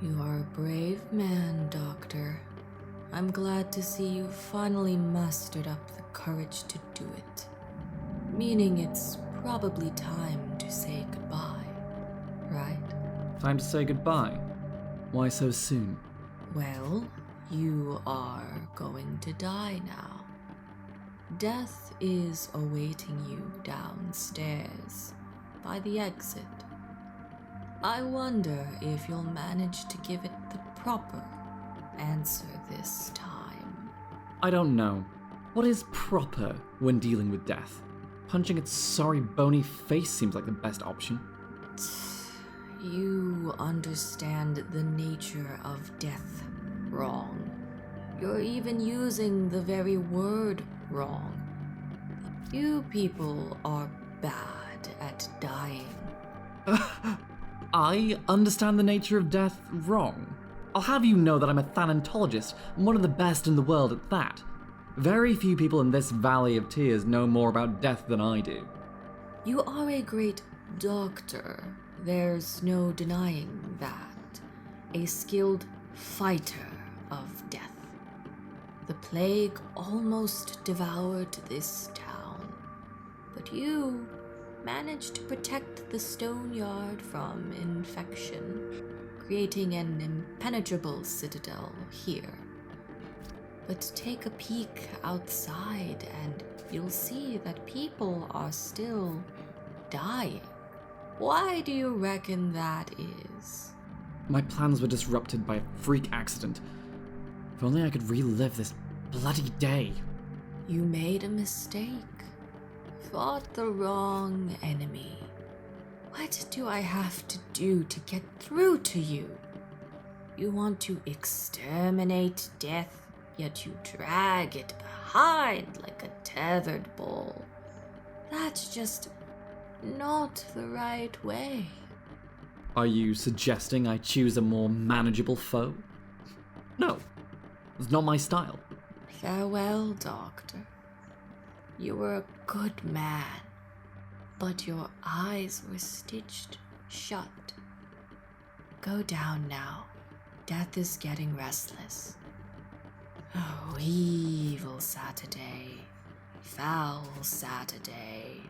You are a brave man, Doctor. I'm glad to see you finally mustered up the courage to do it. Meaning it's probably time to say goodbye, right? Time to say goodbye? Why so soon? Well, you are going to die now. Death is awaiting you downstairs by the exit. I wonder if you'll manage to give it the proper answer this time. I don't know. What is proper when dealing with death? Punching its sorry bony face seems like the best option. You understand the nature of death wrong. You're even using the very word wrong. You people are bad at dying. I understand the nature of death wrong. I'll have you know that I'm a thanatologist, and one of the best in the world at that. Very few people in this Valley of Tears know more about death than I do. You are a great doctor. There's no denying that. A skilled fighter of death. The plague almost devoured this town, but you managed to protect the stone yard from infection, creating an impenetrable citadel here. But take a peek outside and you'll see that people are still dying. Why do you reckon that is? My plans were disrupted by a freak accident. If only I could relive this bloody day. You made a mistake. Fought the wrong enemy. What do I have to do to get through to you? You want to exterminate death, yet you drag it behind like a tethered bull. That's just not the right way. Are you suggesting I choose a more manageable foe? No, it's not my style. Farewell, Doctor. You were a good man, but your eyes were stitched shut. Go down now. Death is getting restless. Oh, evil Saturday. Foul Saturday.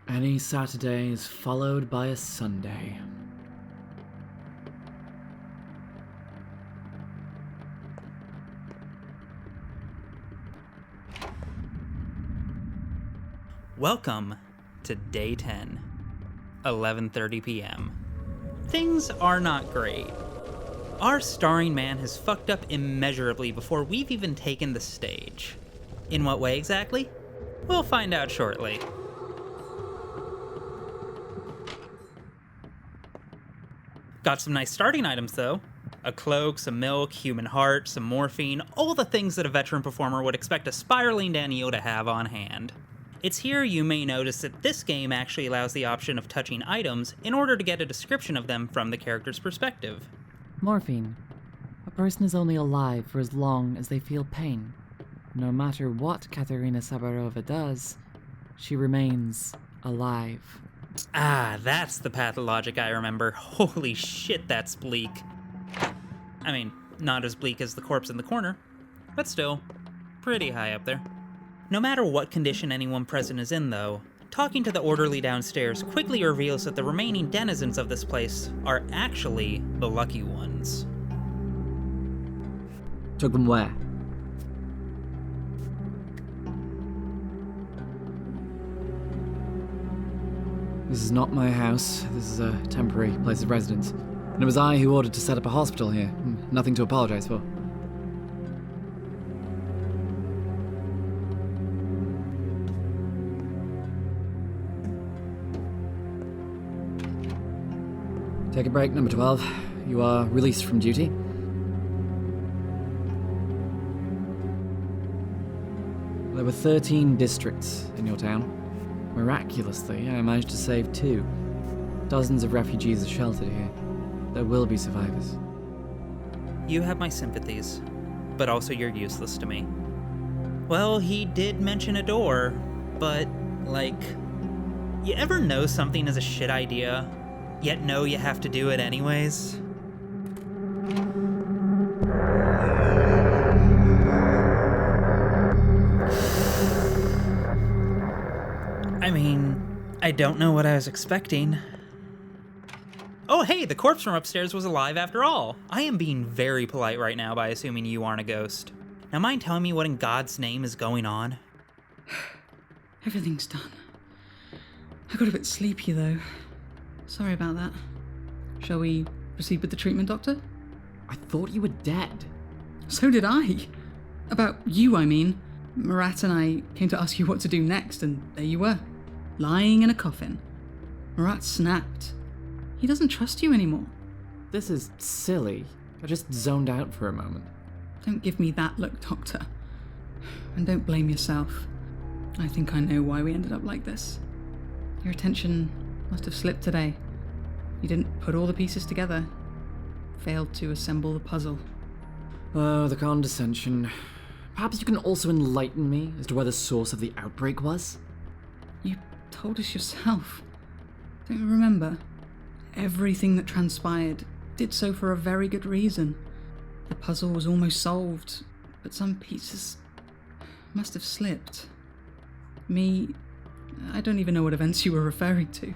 Any Saturday is followed by a Sunday. Welcome to Day 10, 11:30 p.m. Things are not great. Our starring man has fucked up immeasurably before we've even taken the stage. In what way exactly? We'll find out shortly. Got some nice starting items though. A cloak, some milk, human heart, some morphine, all the things that a veteran performer would expect a spiraling Daniel to have on hand. It's here you may notice that this game actually allows the option of touching items in order to get a description of them from the character's perspective. Morphine. A person is only alive for as long as they feel pain. No matter what Katerina Sabarova does, she remains alive. Ah, that's the pathologic I remember. Holy shit, that's bleak. I mean, not as bleak as the corpse in the corner, but still, pretty high up there. No matter what condition anyone present is in, though, talking to the orderly downstairs quickly reveals that the remaining denizens of this place are actually the lucky ones. Took them where? This is not my house. This is a temporary place of residence. And it was I who ordered to set up a hospital here. Nothing to apologize for. Take a break, number 12. You are released from duty. There were 13 districts in your town. Miraculously, I managed to save 2. Dozens of refugees are sheltered here. There will be survivors. You have my sympathies, but also you're useless to me. Well, he did mention a door, but, like, you ever know something is a shit idea, yet know you have to do it anyways? I mean, I don't know what I was expecting. Oh, hey, the corpse from upstairs was alive after all. I am being very polite right now by assuming you aren't a ghost. Now, mind telling me what in God's name is going on? Everything's done. I got a bit sleepy, though. Sorry about that. Shall we proceed with the treatment, Doctor? I thought you were dead. So did I. About you, I mean. Marat and I came to ask you what to do next, and there you were, lying in a coffin. Marat snapped. He doesn't trust you anymore. This is silly. I just zoned out for a moment. Don't give me that look, Doctor. And don't blame yourself. I think I know why we ended up like this. Your attention must have slipped today. You didn't put all the pieces together. Failed to assemble the puzzle. Oh, the condescension. Perhaps you can also enlighten me as to where the source of the outbreak was? You told us yourself. Don't you remember? Everything that transpired did so for a very good reason. The puzzle was almost solved, but some pieces must have slipped. I don't even know what events you were referring to.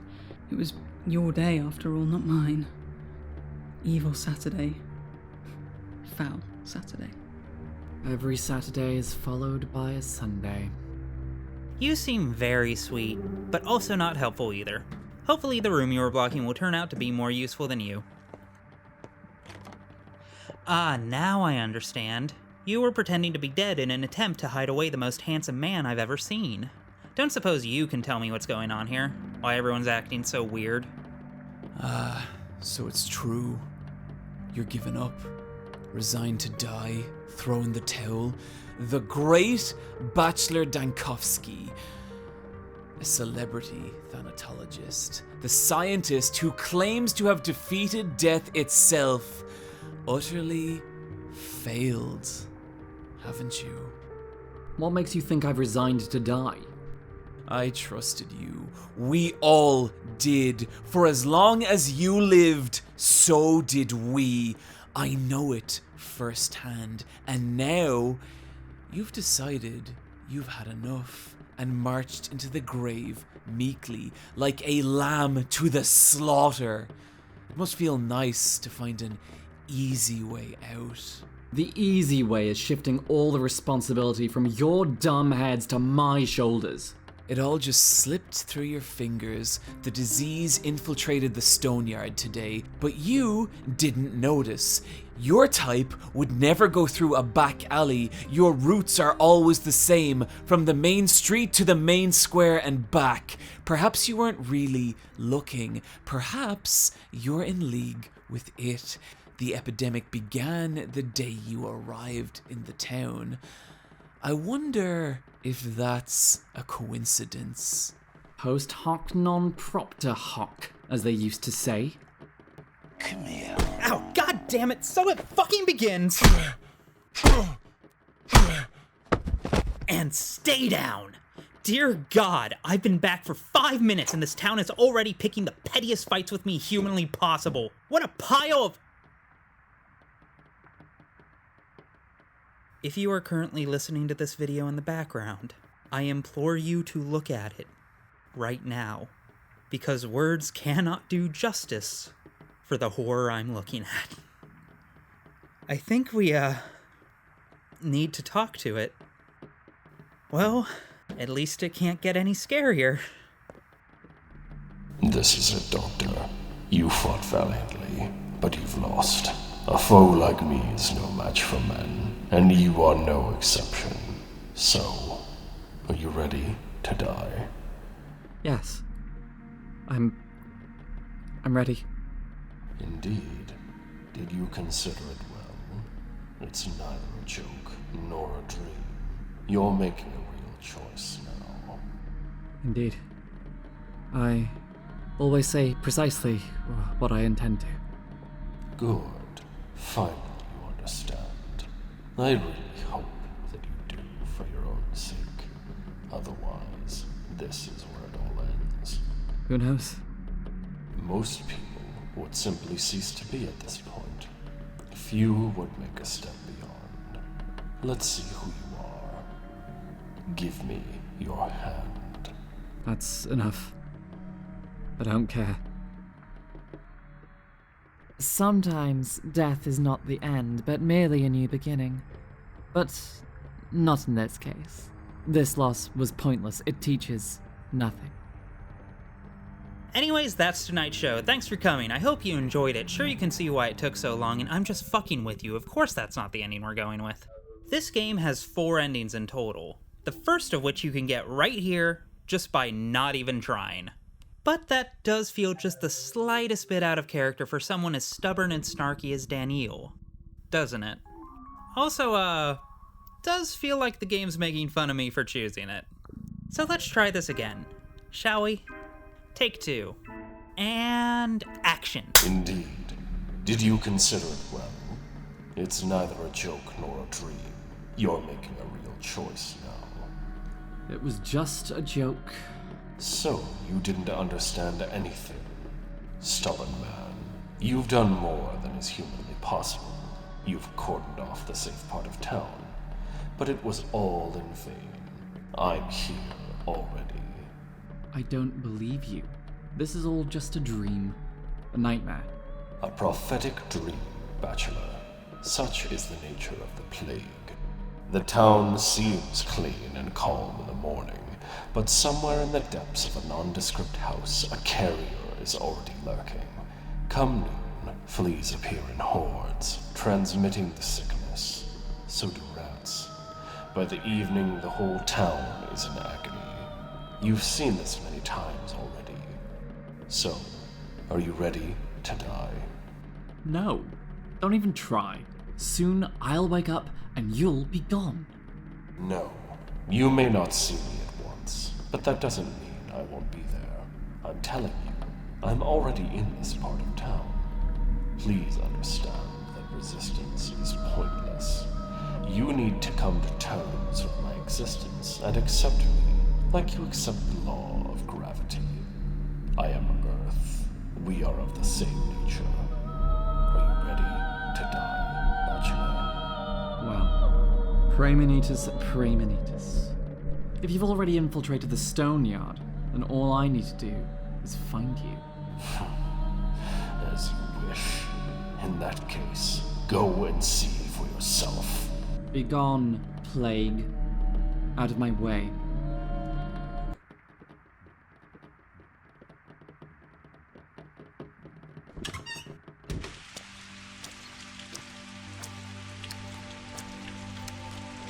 It was your day after all, not mine. Evil Saturday. Foul Saturday. Every Saturday is followed by a Sunday. You seem very sweet, but also not helpful either. Hopefully the room you were blocking will turn out to be more useful than you. Ah, now I understand. You were pretending to be dead in an attempt to hide away the most handsome man I've ever seen. Don't suppose you can tell me what's going on here? Why everyone's acting so weird? So it's true. You're giving up. Resigned to die. Throwing the towel. The great Bachelor Dankovsky. A celebrity thanatologist. The scientist who claims to have defeated death itself. Utterly failed. Haven't you? What makes you think I've resigned to die? I trusted you. We all did. For as long as you lived, so did we. I know it firsthand. And now, you've decided you've had enough and marched into the grave meekly, like a lamb to the slaughter. It must feel nice to find an easy way out. The easy way is shifting all the responsibility from your dumb heads to my shoulders. It all just slipped through your fingers. The disease infiltrated the stoneyard today, but you didn't notice. Your type would never go through a back alley. Your routes are always the same, from the main street to the main square and back. Perhaps you weren't really looking. Perhaps you're in league with it. The epidemic began the day you arrived in the town. I wonder if that's a coincidence. Post hoc non propter hoc, as they used to say. Come here. Ow, god damn it, so it fucking begins! And stay down! Dear God, I've been back for 5 minutes and this town is already picking the pettiest fights with me humanly possible. What a pile of... If you are currently listening to this video in the background, I implore you to look at it right now, because words cannot do justice for the horror I'm looking at. I think we, need to talk to it. Well, at least it can't get any scarier. This is it, Doctor. You fought valiantly, but you've lost. A foe like me is no match for men, and you are no exception. So, are you ready to die? Yes. I'm ready. Indeed. Did you consider it well? It's neither a joke nor a dream. You're making a real choice now. Indeed. I always say precisely what I intend to. Good. Finally you understand. I really hope that you do for your own sake. Otherwise, this is where it all ends. Who knows? Most people would simply cease to be at this point. Few would make a step beyond. Let's see who you are. Give me your hand. That's enough. I don't care. Sometimes death is not the end, but merely a new beginning. But not in this case. This loss was pointless. It teaches nothing. Anyways, that's tonight's show. Thanks for coming. I hope you enjoyed it. Sure, you can see why it took so long, and I'm just fucking with you. Of course that's not the ending we're going with. This game has 4 endings in total. The first of which you can get right here, just by not even trying. But that does feel just the slightest bit out of character for someone as stubborn and snarky as Daniel. Doesn't it? Also, does feel like the game's making fun of me for choosing it. So let's try this again, shall we? Take 2. And action. Indeed. Did you consider it well? It's neither a joke nor a dream. You're making a real choice now. It was just a joke. So, you didn't understand anything. Stubborn man. You've done more than is humanly possible. You've cordoned off the safe part of town. But it was all in vain. I'm here already. I don't believe you. This is all just a dream. A nightmare. A prophetic dream, Bachelor. Such is the nature of the plague. The town seems clean and calm in the morning, but somewhere in the depths of a nondescript house, a carrier is already lurking. Come noon, fleas appear in hordes, transmitting the sickness. So do rats. By the evening, the whole town is in agony. You've seen this many times already. So, are you ready to die? No. Don't even try. Soon I'll wake up and you'll be gone. No. You may not see me at once, but that doesn't mean I won't be there. I'm telling you, I'm already in this part of town. Please understand that resistance is pointless. You need to come to terms with my existence and accept me like you accept the law of gravity. I am Earth. We are of the same nature. Are you ready to die, Bachelor? Well, Praemonitus, Praemonitus. If you've already infiltrated the stone yard, then all I need to do is find you. As you wish. In that case, go and see for yourself. Begone, plague. Out of my way.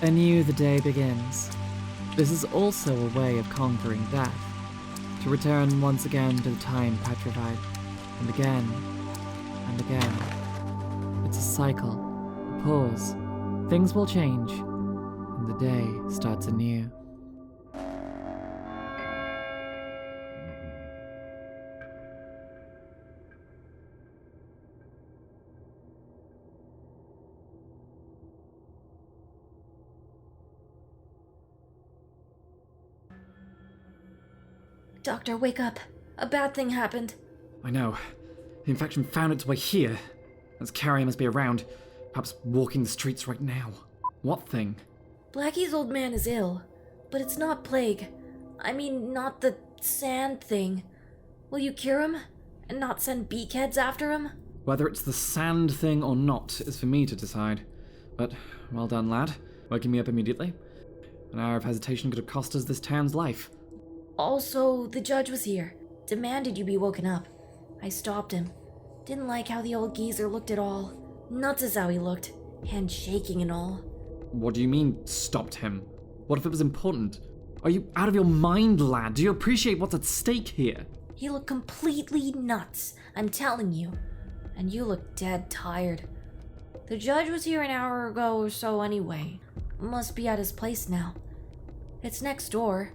Anew the day begins. This is also a way of conquering death. To return once again to the time petrified. And again. And again. It's a cycle. A pause. Things will change. And the day starts anew. Doctor, wake up. A bad thing happened. I know. The infection found its way here. This carrier must be around. Perhaps walking the streets right now. What thing? Blackie's old man is ill, but it's not plague. I mean, not the sand thing. Will you cure him? And not send beakheads after him? Whether it's the sand thing or not is for me to decide. But, well done, lad. Waking me up immediately. An hour of hesitation could have cost us this town's life. Also, the judge was here. Demanded you be woken up. I stopped him. Didn't like how the old geezer looked at all. Nuts is how he looked. Hand shaking and all. What do you mean, stopped him? What if it was important? Are you out of your mind, lad? Do you appreciate what's at stake here? He looked completely nuts, I'm telling you. And you look dead tired. The judge was here an hour ago or so anyway. Must be at his place now. It's next door.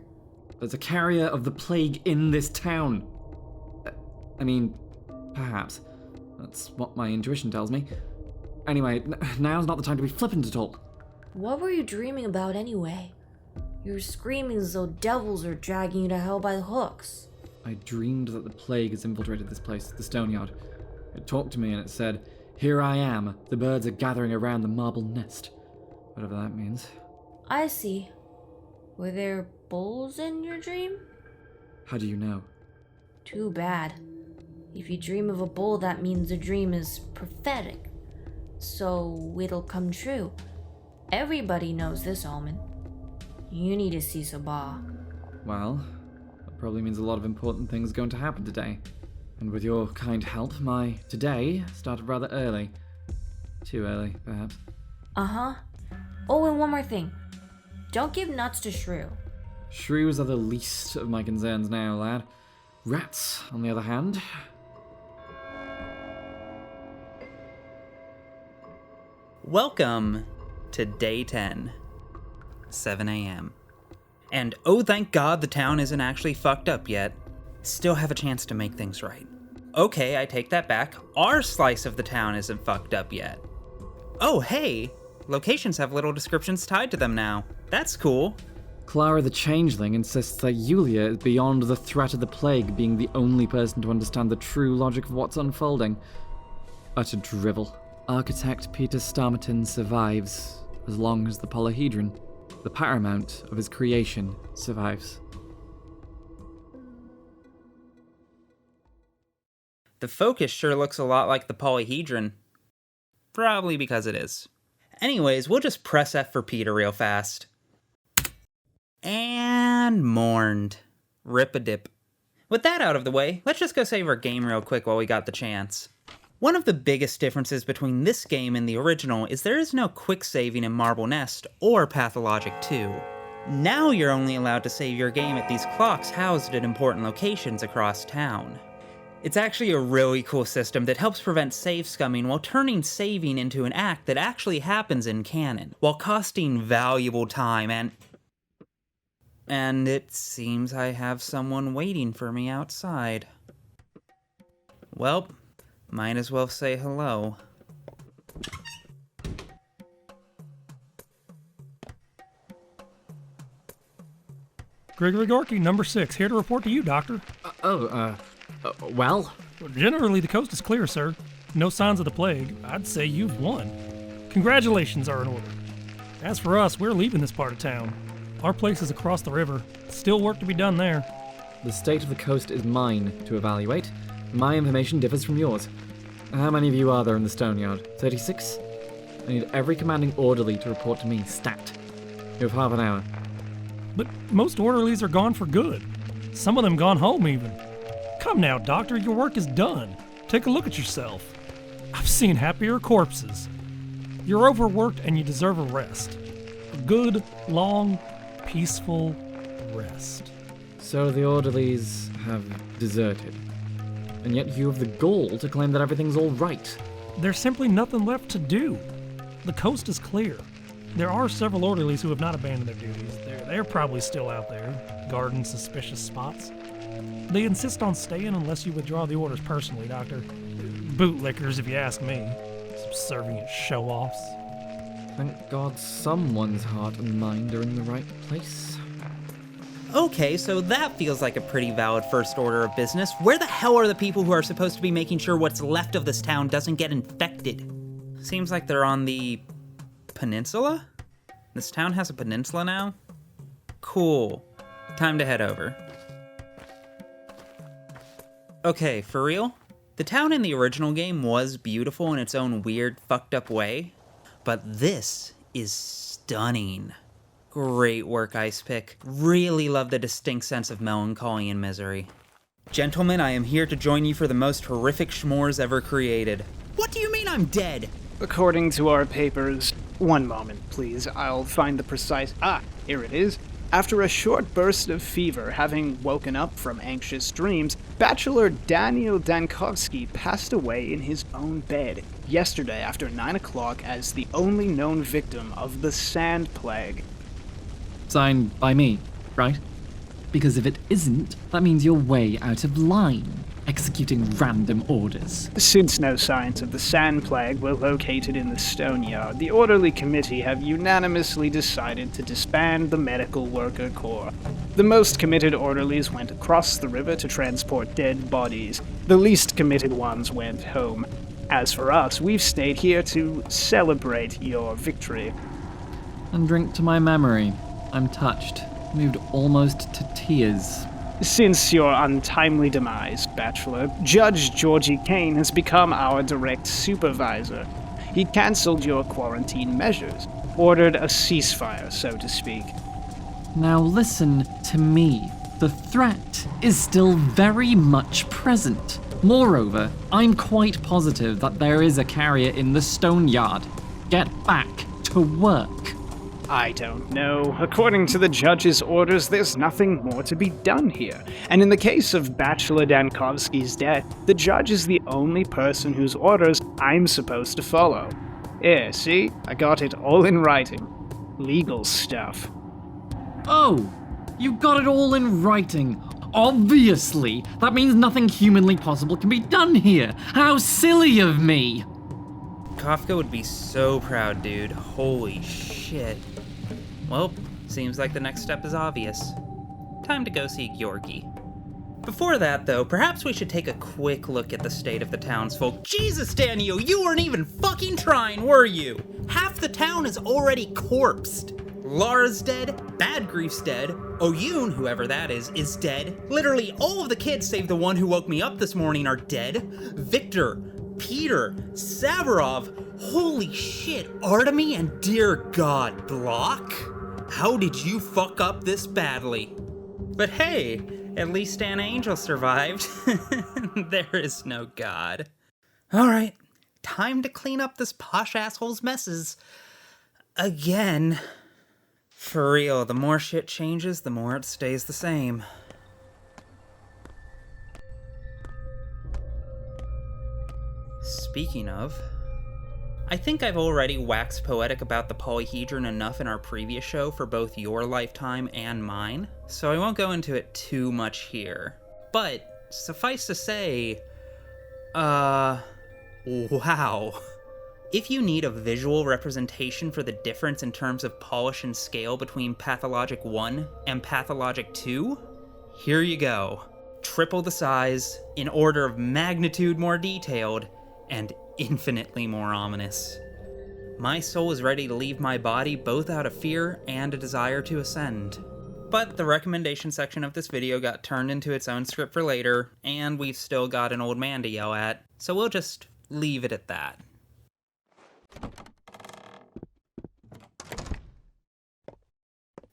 There's a carrier of the plague in this town. I mean, perhaps. That's what my intuition tells me. Anyway, now's not the time to be flippant at all. What were you dreaming about anyway? You're screaming as though devils are dragging you to hell by the hooks. I dreamed that the plague has infiltrated this place, the Stoneyard. It talked to me and it said, "Here I am, the birds are gathering around the marble nest." Whatever that means. I see. Were there bulls in your dream? How do you know? Too bad. If you dream of a bull, that means the dream is prophetic. So it'll come true. Everybody knows this omen. You need to see Sabah. Well, that probably means a lot of important things are going to happen today. And with your kind help, my today started rather early. Too early, perhaps. Uh-huh. Oh, and one more thing. Don't give nuts to Shrew. Shrews are the least of my concerns now, lad. Rats, on the other hand. Welcome to day 10, 7 a.m. And oh, thank God the town isn't actually fucked up yet. Still have a chance to make things right. Okay, I take that back. Our slice of the town isn't fucked up yet. Oh, hey! Locations have little descriptions tied to them now. That's cool. Clara the Changeling insists that Yulia is beyond the threat of the plague, being the only person to understand the true logic of what's unfolding. Utter drivel. Architect Peter Starmerton survives, as long as the polyhedron, the paramount of his creation, survives. The focus sure looks a lot like the polyhedron. Probably because it is. Anyways, we'll just press F for Peter real fast. And mourned. Rip a dip. With that out of the way, let's just go save our game real quick while we got the chance. One of the biggest differences between this game and the original is there is no quick saving in Marble Nest or Pathologic 2. Now you're only allowed to save your game at these clocks housed at important locations across town. It's actually a really cool system that helps prevent save scumming while turning saving into an act that actually happens in canon, while costing valuable time and it seems I have someone waiting for me outside. Well, might as well say hello. Gregory Gorky, number 6, here to report to you, Doctor. Well? Generally, the coast is clear, sir. No signs of the plague. I'd say you've won. Congratulations are in order. As for us, we're leaving this part of town. Our place is across the river. Still work to be done there. The state of the coast is mine to evaluate. My information differs from yours. How many of you are there in the Stoneyard? 36? I need every commanding orderly to report to me, stat. You have half an hour. But most orderlies are gone for good. Some of them gone home even. Come now, Doctor, your work is done. Take a look at yourself. I've seen happier corpses. You're overworked and you deserve a rest. A good, long, peaceful rest. So the orderlies have deserted. And yet you have the gall to claim that everything's all right. There's simply nothing left to do. The coast is clear. There are several orderlies who have not abandoned their duties. They're probably still out there, guarding suspicious spots. They insist on staying unless you withdraw the orders personally, Doctor. Bootlickers, if you ask me. Subservient show-offs. Thank God someone's heart and mind are in the right place. Okay, so that feels like a pretty valid first order of business. Where the hell are the people who are supposed to be making sure what's left of this town doesn't get infected? Seems like they're on the peninsula? This town has a peninsula now? Cool. Time to head over. Okay, for real? The town in the original game was beautiful in its own weird, fucked up way, but this is stunning. Great work, Ice Pick. Really love the distinct sense of melancholy and misery. Gentlemen, I am here to join you for the most horrific schmores ever created. What do you mean I'm dead? According to our papers, one moment, please. I'll find the precise... here it is. After a short burst of fever, having woken up from anxious dreams, Bachelor Daniel Dankovsky passed away in his own bed yesterday after 9 o'clock as the only known victim of the Sand Plague. Signed by me, right? Because if it isn't, that means you're way out of line. executing random orders. Since no signs of the sand plague were located in the stone yard, the Orderly Committee have unanimously decided to disband the Medical Worker Corps. The most committed orderlies went across the river to transport dead bodies. The least committed ones went home. As for us, we've stayed here to celebrate your victory. And drink to my memory. I'm touched, moved almost to tears. Since your untimely demise, Bachelor, Judge Georgie Kane has become our direct supervisor. He cancelled your quarantine measures, ordered a ceasefire, so to speak. Now listen to me. The threat is still very much present. Moreover, I'm quite positive that there is a carrier in the stone yard. Get back to work. I don't know. According to the judge's orders, there's nothing more to be done here. And in the case of Bachelor Dankovsky's death, the judge is the only person whose orders I'm supposed to follow. Yeah, see? I got it all in writing. Legal stuff. Oh, you got it all in writing. Obviously, that means nothing humanly possible can be done here. How silly of me! Kafka would be so proud, dude. Holy shit. Well, seems like the next step is obvious. Time to go see Georgi. Before that, though, perhaps we should take a quick look at the state of the townsfolk. Jesus, Daniel, you weren't even fucking trying, were you? Half the town is already corpsed. Lara's dead, Bad Grief's dead, Oyun, whoever that is dead. Literally all of the kids save the one who woke me up this morning are dead. Victor, Peter, Savarov, holy shit, Artemy, and dear God, Block? How did you fuck up this badly? But hey, at least Anna Angel survived. There is no God. Alright, time to clean up this posh asshole's messes. Again. For real, the more shit changes, the more it stays the same. Speaking of, I think I've already waxed poetic about the polyhedron enough in our previous show for both your lifetime and mine, so I won't go into it too much here. But, suffice to say, wow. If you need a visual representation for the difference in terms of polish and scale between Pathologic 1 and Pathologic 2, here you go. Triple the size, in order of magnitude more detailed, and infinitely more ominous. My soul is ready to leave my body both out of fear and a desire to ascend. But the recommendation section of this video got turned into its own script for later, and we've still got an old man to yell at, so we'll just leave it at that.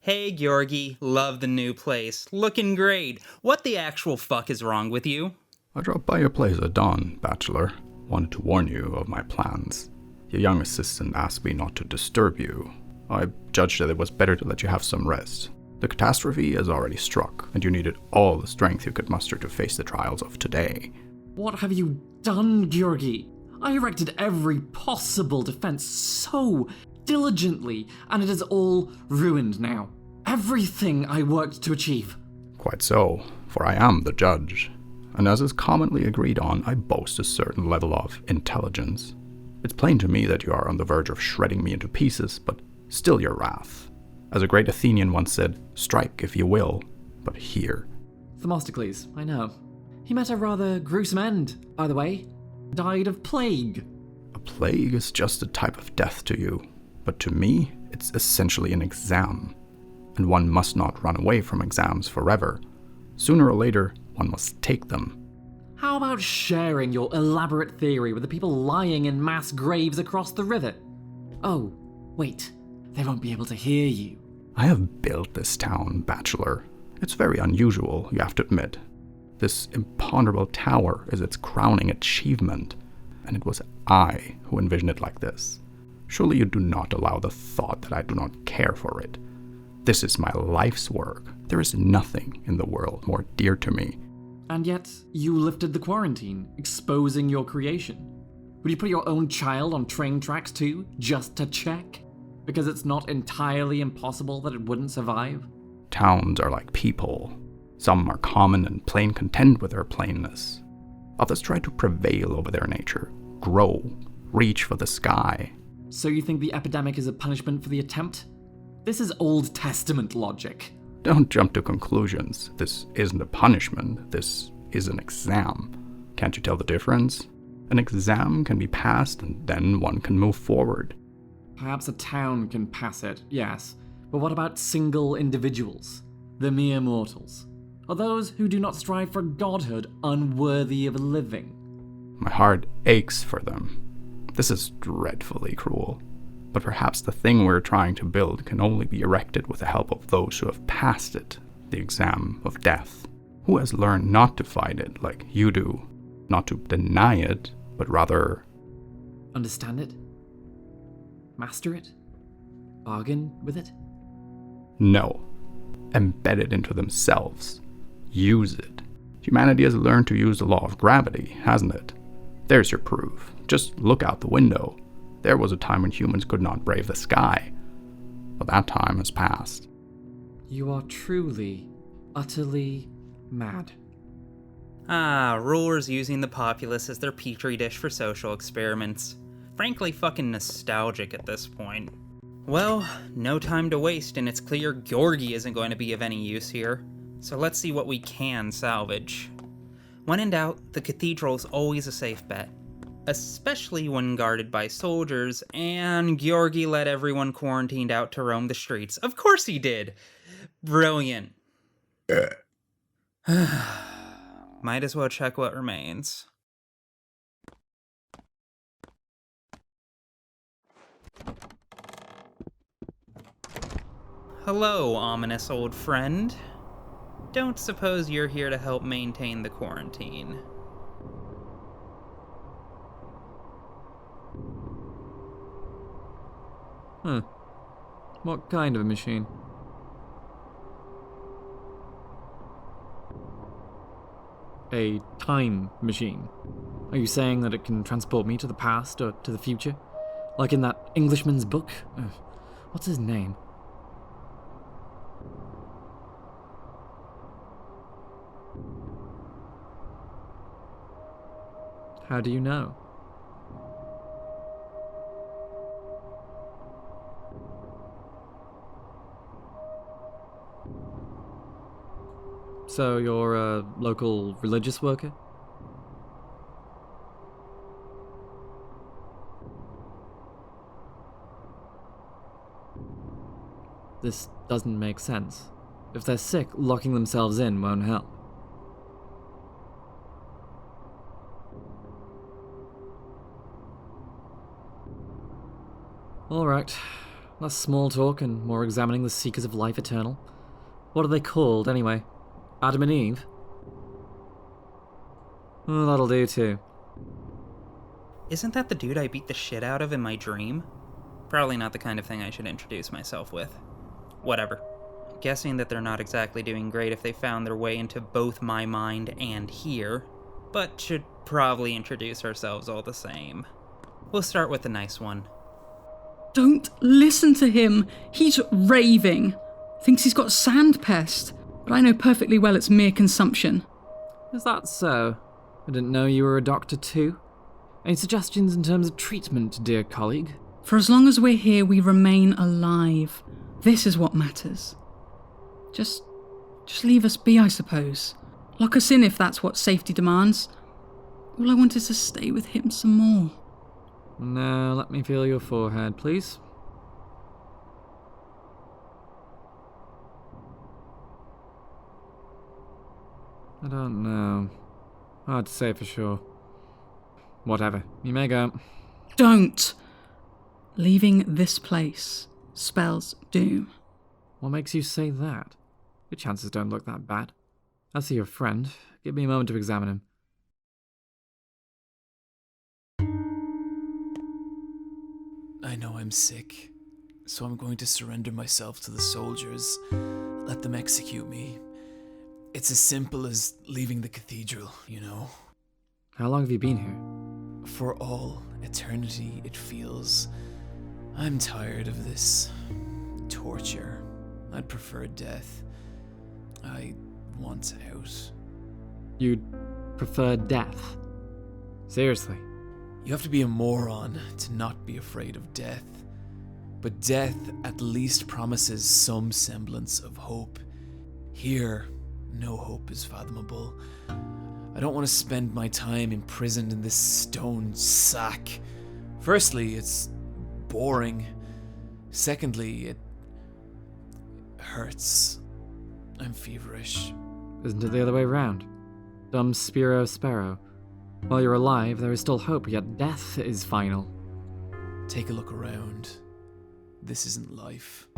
Hey Georgi, love the new place. Looking great. What the actual fuck is wrong with you? I dropped by your place at dawn, Bachelor. Wanted to warn you of my plans. Your young assistant asked me not to disturb you. I judged that it was better to let you have some rest. The catastrophe has already struck, and you needed all the strength you could muster to face the trials of today. What have you done, Georgi? I erected every possible defense so diligently, and it is all ruined now. Everything I worked to achieve. Quite so, for I am the judge. And as is commonly agreed on, I boast a certain level of intelligence. It's plain to me that you are on the verge of shredding me into pieces, but still your wrath. As a great Athenian once said, strike if you will, but here. Themistocles, I know. He met a rather gruesome end, by the way. Died of plague. A plague is just a type of death to you, but to me, it's essentially an exam. And one must not run away from exams forever. Sooner or later, one must take them. How about sharing your elaborate theory with the people lying in mass graves across the river? Oh, wait, they won't be able to hear you. I have built this town, Bachelor. It's very unusual, you have to admit. This imponderable tower is its crowning achievement, and it was I who envisioned it like this. Surely you do not allow the thought that I do not care for it. This is my life's work. There is nothing in the world more dear to me. And yet, you lifted the quarantine, exposing your creation. Would you put your own child on train tracks too, just to check? Because it's not entirely impossible that it wouldn't survive? Towns are like people. Some are common and plain content with their plainness. Others try to prevail over their nature, grow, reach for the sky. So you think the epidemic is a punishment for the attempt? This is Old Testament logic. Don't jump to conclusions. This isn't a punishment. This is an exam. Can't you tell the difference? An exam can be passed and then one can move forward. Perhaps a town can pass it, yes. But what about single individuals? The mere mortals? Are those who do not strive for godhood unworthy of living? My heart aches for them. This is dreadfully cruel. But perhaps the thing we're trying to build can only be erected with the help of those who have passed it, the exam of death. Who has learned not to fight it like you do, not to deny it, but rather... Understand it? Master it? Bargain with it? No. Embed it into themselves. Use it. Humanity has learned to use the law of gravity, hasn't it? There's your proof. Just look out the window. There was a time when humans could not brave the sky. But that time has passed. You are truly, utterly mad. Rulers using the populace as their petri dish for social experiments. Frankly fucking nostalgic at this point. Well, no time to waste, and it's clear Georgi isn't going to be of any use here. So let's see what we can salvage. When in doubt, the cathedral's always a safe bet. Especially when guarded by soldiers, and Georgi let everyone quarantined out to roam the streets. Of course he did! Brilliant. Might as well check what remains. Hello, ominous old friend. Don't suppose you're here to help maintain the quarantine. What kind of a machine? A time machine. Are you saying that it can transport me to the past or to the future? Like in that Englishman's book? What's his name? How do you know? So you're a local religious worker? This doesn't make sense. If they're sick, locking themselves in won't help. Alright, less small talk and more examining the Seekers of Life Eternal. What are they called, anyway? Adam and Eve? Oh, that'll do too. Isn't that the dude I beat the shit out of in my dream? Probably not the kind of thing I should introduce myself with. Whatever. Guessing that they're not exactly doing great if they found their way into both my mind and here, but should probably introduce ourselves all the same. We'll start with the nice one. Don't listen to him. He's raving. Thinks he's got sand pest. But I know perfectly well it's mere consumption. Is that so? I didn't know you were a doctor too. Any suggestions in terms of treatment, dear colleague? For as long as we're here, we remain alive. This is what matters. Just leave us be, I suppose. Lock us in if that's what safety demands. All I want is to stay with him some more. Now, let me feel your forehead, please. I don't know. Hard to say for sure. Whatever. You may go. Don't! Leaving this place spells doom. What makes you say that? Your chances don't look that bad. I see your friend. Give me a moment to examine him. I know I'm sick, so I'm going to surrender myself to the soldiers. Let them execute me. It's as simple as leaving the cathedral, you know? How long have you been here? For all eternity, it feels. I'm tired of this torture. I'd prefer death. I want out. You'd prefer death? Seriously. You have to be a moron to not be afraid of death. But death at least promises some semblance of hope. Here, no hope is fathomable. I don't want to spend my time imprisoned in this stone sack. Firstly, it's boring. Secondly, it hurts. I'm feverish. Isn't it the other way round? Dum spiro spero. While you're alive, there is still hope, yet death is final. Take a look around. This isn't life.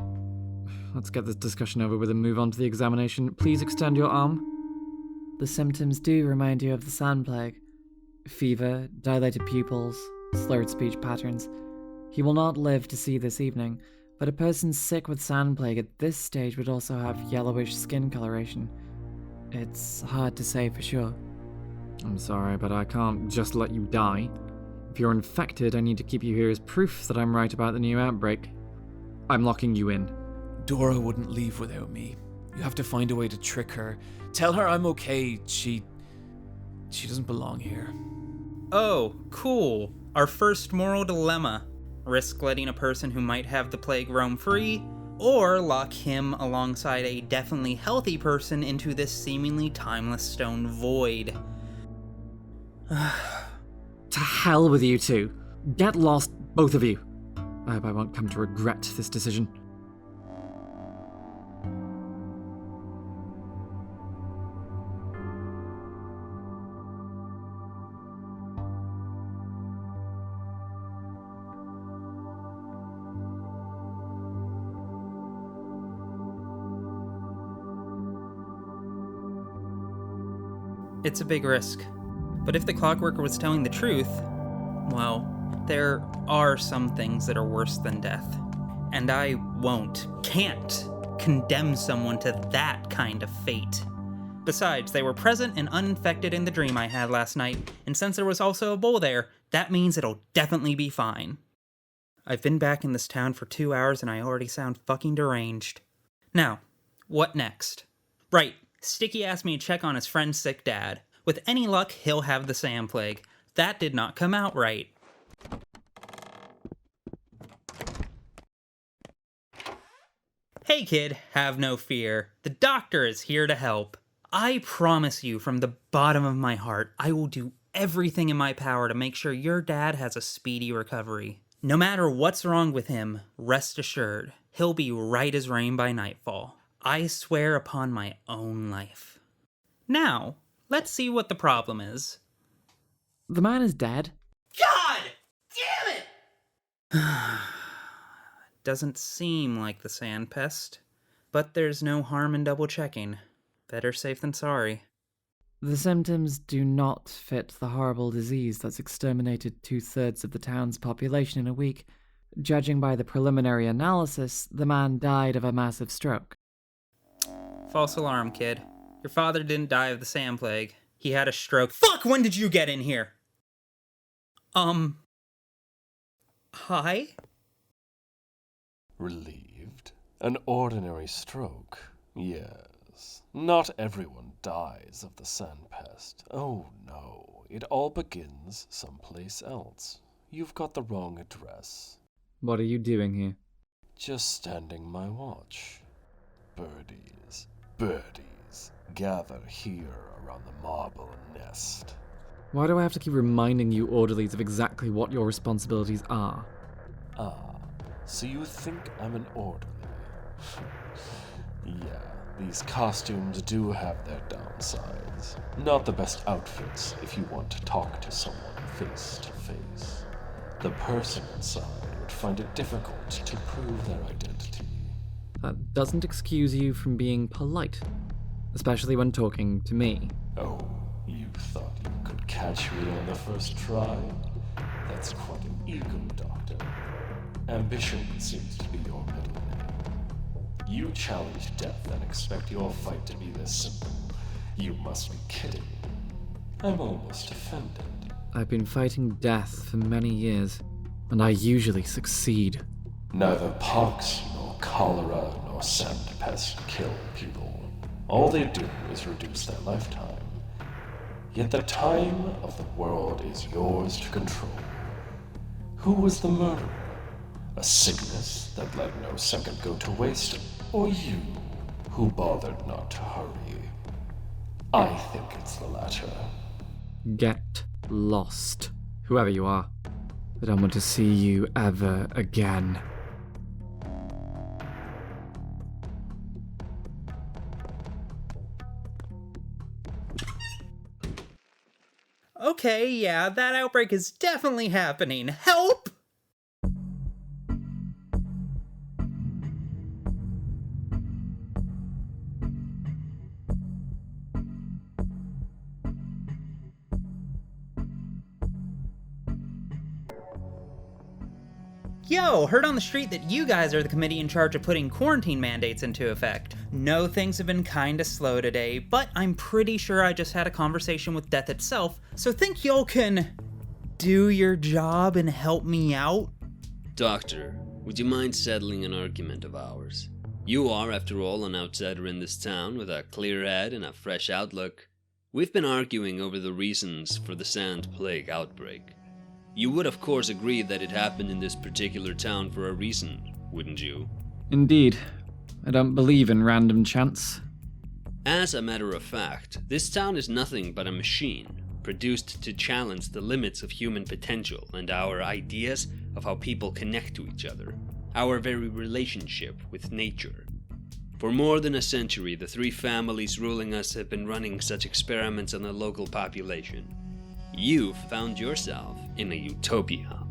Let's get this discussion over with and move on to the examination. Please extend your arm. The symptoms do remind you of the sand plague. Fever, dilated pupils, slurred speech patterns. He will not live to see this evening, but a person sick with sand plague at this stage would also have yellowish skin coloration. It's hard to say for sure. I'm sorry, but I can't just let you die. If you're infected, I need to keep you here as proof that I'm right about the new outbreak. I'm locking you in. Dora wouldn't leave without me. You have to find a way to trick her. Tell her I'm okay. She doesn't belong here. Oh, cool. Our first moral dilemma. Risk letting a person who might have the plague roam free, or lock him alongside a definitely healthy person into this seemingly timeless stone void. To hell with you two. Get lost, both of you. I hope I won't come to regret this decision. It's a big risk. But if the clockworker was telling the truth, well, there are some things that are worse than death. And I can't condemn someone to that kind of fate. Besides, they were present and uninfected in the dream I had last night, and since there was also a bull there, that means it'll definitely be fine. I've been back in this town for 2 hours and I already sound fucking deranged. Now, what next? Right, Sticky asked me to check on his friend's sick dad. With any luck, he'll have the sand plague. That did not come out right. Hey kid, have no fear. The doctor is here to help. I promise you from the bottom of my heart, I will do everything in my power to make sure your dad has a speedy recovery. No matter what's wrong with him, rest assured, he'll be right as rain by nightfall. I swear upon my own life. Now, let's see what the problem is. The man is dead. God damn it! Doesn't seem like the sand pest, but there's no harm in double checking. Better safe than sorry. The symptoms do not fit the horrible disease that's exterminated 2/3 of the town's population in a week. Judging by the preliminary analysis, the man died of a massive stroke. False alarm, kid. Your father didn't die of the sand plague. He had a stroke. Fuck, when did you get in here? Hi? Relieved? An ordinary stroke, yes. Not everyone dies of the sand pest. Oh no, it all begins someplace else. You've got the wrong address. What are you doing here? Just standing my watch. Birdies, gather here around the marble nest. Why do I have to keep reminding you orderlies of exactly what your responsibilities are? Ah, so you think I'm an orderly? Yeah, these costumes do have their downsides. Not the best outfits if you want to talk to someone face to face. The person inside would find it difficult to prove their identity. That doesn't excuse you from being polite, especially when talking to me. Oh, you thought you could catch me on the first try? That's quite an ego, Doctor. Ambition seems to be your middle name. You challenge death and expect your fight to be this simple. You must be kidding. I'm almost offended. I've been fighting death for many years, and I usually succeed. Neither pox, nor cholera, nor sand pest kill people. All they do is reduce their lifetime. Yet the time of the world is yours to control. Who was the murderer? A sickness that let no second go to waste, or you, who bothered not to hurry? I think it's the latter. Get lost, whoever you are. I don't want to see you ever again. Okay, yeah, that outbreak is definitely happening. Help! Yo, heard on the street that you guys are the committee in charge of putting quarantine mandates into effect. No, things have been kinda slow today, but I'm pretty sure I just had a conversation with death itself, so think y'all can do your job and help me out? Doctor, would you mind settling an argument of ours? You are, after all, an outsider in this town with a clear head and a fresh outlook. We've been arguing over the reasons for the Sand Plague outbreak. You would, of course, agree that it happened in this particular town for a reason, wouldn't you? Indeed. I don't believe in random chance. As a matter of fact, this town is nothing but a machine, produced to challenge the limits of human potential and our ideas of how people connect to each other, our very relationship with nature. For more than a century, the three families ruling us have been running such experiments on the local population. You've found yourself in a utopia.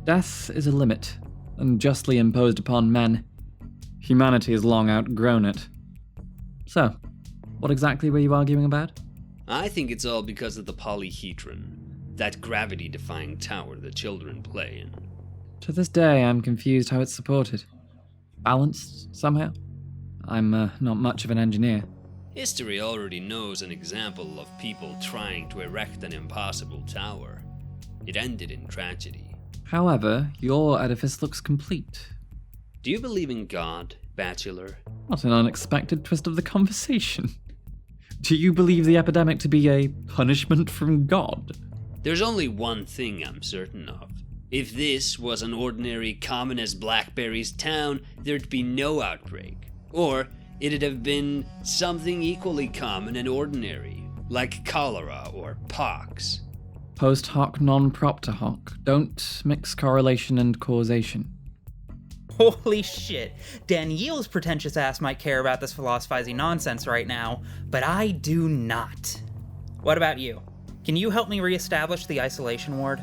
Death is a limit, unjustly imposed upon men. Humanity has long outgrown it. So, what exactly were you arguing about? I think it's all because of the polyhedron, that gravity-defying tower the children play in. To this day, I'm confused how it's supported. Balanced, somehow? I'm not much of an engineer. History already knows an example of people trying to erect an impossible tower. It ended in tragedy. However, your edifice looks complete. Do you believe in God, Bachelor? What an unexpected twist of the conversation. Do you believe the epidemic to be a punishment from God? There's only one thing I'm certain of. If this was an ordinary, common as blackberries town, there'd be no outbreak. Or it'd have been something equally common and ordinary, like cholera or pox. Post hoc non propter hoc. Don't mix correlation and causation. Holy shit, Danielle's pretentious ass might care about this philosophizing nonsense right now, but I do not. What about you? Can you help me reestablish the isolation ward?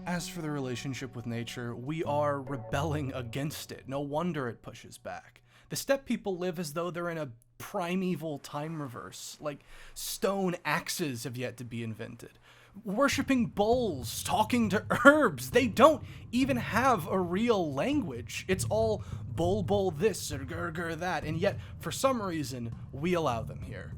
As for the relationship with nature, we are rebelling against it. No wonder it pushes back. The steppe people live as though they're in a primeval time reverse, like stone axes have yet to be invented. Worshipping bowls, talking to herbs, they don't even have a real language. It's all bol this or gur that, and yet, for some reason, we allow them here.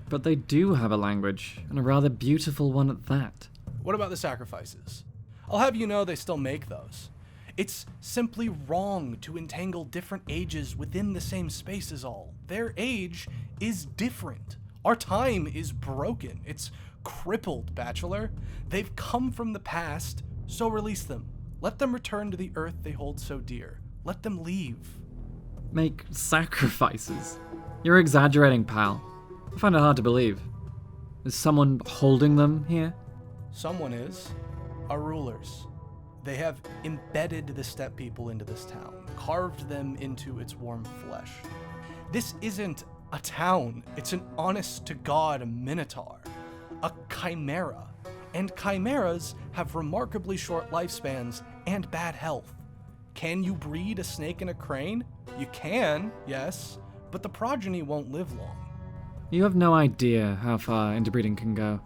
But they do have a language, and a rather beautiful one at that. What about the sacrifices? I'll have you know they still make those. It's simply wrong to entangle different ages within the same space is all. Their age is different. Our time is broken. It's crippled, Bachelor. They've come from the past, so release them. Let them return to the earth they hold so dear. Let them leave. Make sacrifices? You're exaggerating, pal. I find it hard to believe. Is someone holding them here? Someone is. Our rulers. They have embedded the steppe people into this town, carved them into its warm flesh. This isn't a town, it's an honest-to-God minotaur, a chimera. And chimeras have remarkably short lifespans and bad health. Can you breed a snake and a crane? You can, yes, but the progeny won't live long. You have no idea how far interbreeding can go.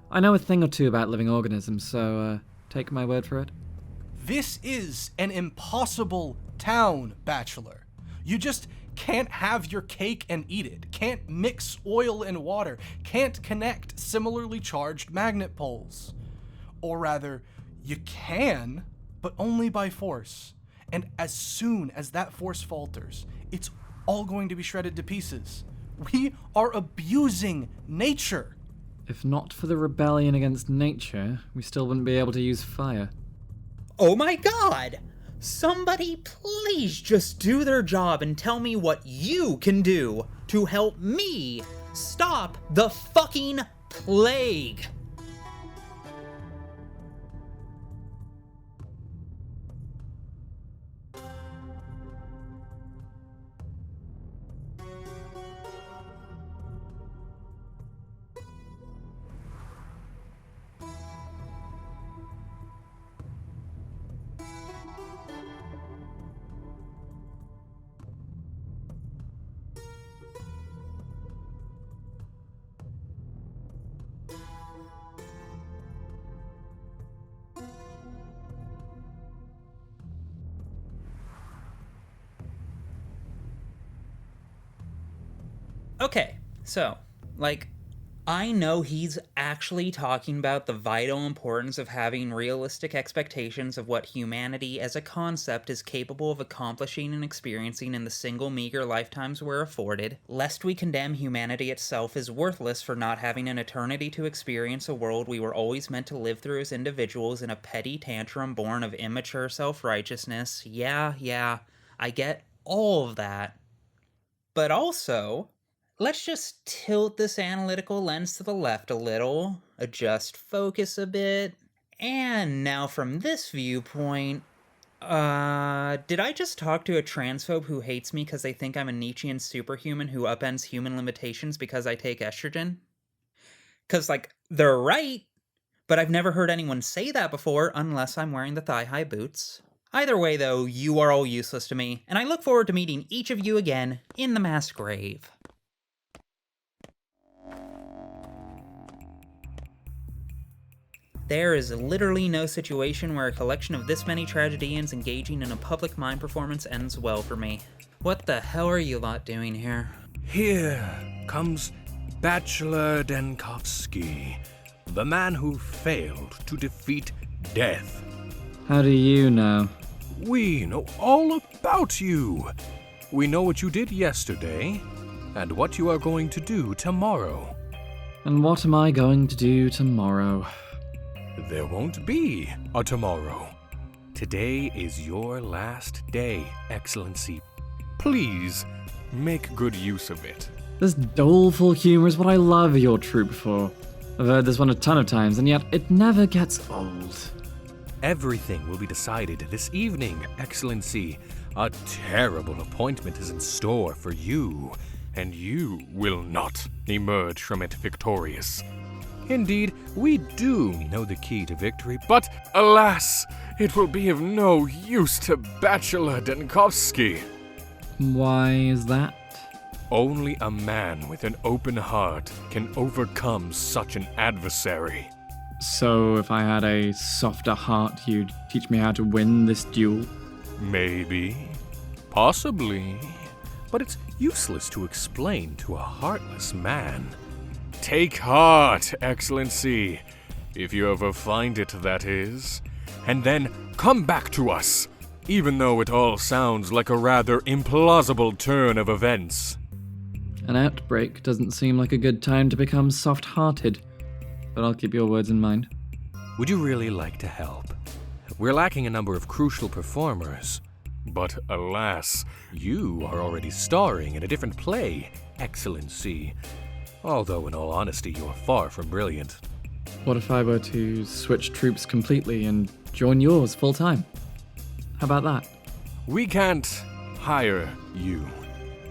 I know a thing or two about living organisms, so take my word for it. This is an impossible town, Bachelor. You just can't have your cake and eat it, can't mix oil and water, can't connect similarly charged magnet poles. Or rather, you can, but only by force. And as soon as that force falters, it's all going to be shredded to pieces. We are abusing nature. If not for the rebellion against nature, we still wouldn't be able to use fire. Oh my god! Somebody please just do their job and tell me what you can do to help me stop the fucking plague! Okay, so, I know he's actually talking about the vital importance of having realistic expectations of what humanity as a concept is capable of accomplishing and experiencing in the single meager lifetimes we're afforded, lest we condemn humanity itself as worthless for not having an eternity to experience a world we were always meant to live through as individuals in a petty tantrum born of immature self-righteousness. Yeah, I get all of that. But also, let's just tilt this analytical lens to the left a little, adjust focus a bit, and now from this viewpoint, did I just talk to a transphobe who hates me because they think I'm a Nietzschean superhuman who upends human limitations because I take estrogen? Because, they're right, but I've never heard anyone say that before unless I'm wearing the thigh-high boots. Either way, though, you are all useless to me, and I look forward to meeting each of you again in the mass grave. There is literally no situation where a collection of this many tragedians engaging in a public mime performance ends well for me. What the hell are you lot doing here? Here comes Bachelor Denkovsky, the man who failed to defeat death. How do you know? We know all about you. We know what you did yesterday, and what you are going to do tomorrow. And what am I going to do tomorrow? There won't be a tomorrow. Today is your last day, Excellency. Please, make good use of it. This doleful humor is what I love your troupe for. I've heard this one a ton of times, and yet it never gets old. Everything will be decided this evening, Excellency. A terrible appointment is in store for you, and you will not emerge from it victorious. Indeed, we do know the key to victory, but alas, it will be of no use to Bachelor Denkovsky. Why is that? Only a man with an open heart can overcome such an adversary. So if I had a softer heart, you'd teach me how to win this duel? Maybe. Possibly. But it's useless to explain to a heartless man. Take heart, Excellency, if you ever find it, that is, and then come back to us, even though it all sounds like a rather implausible turn of events. An outbreak doesn't seem like a good time to become soft-hearted, but I'll keep your words in mind. Would you really like to help? We're lacking a number of crucial performers. But alas, you are already starring in a different play, Excellency. Although, in all honesty, you are far from brilliant. What if I were to switch troops completely and join yours full-time? How about that? We can't hire you.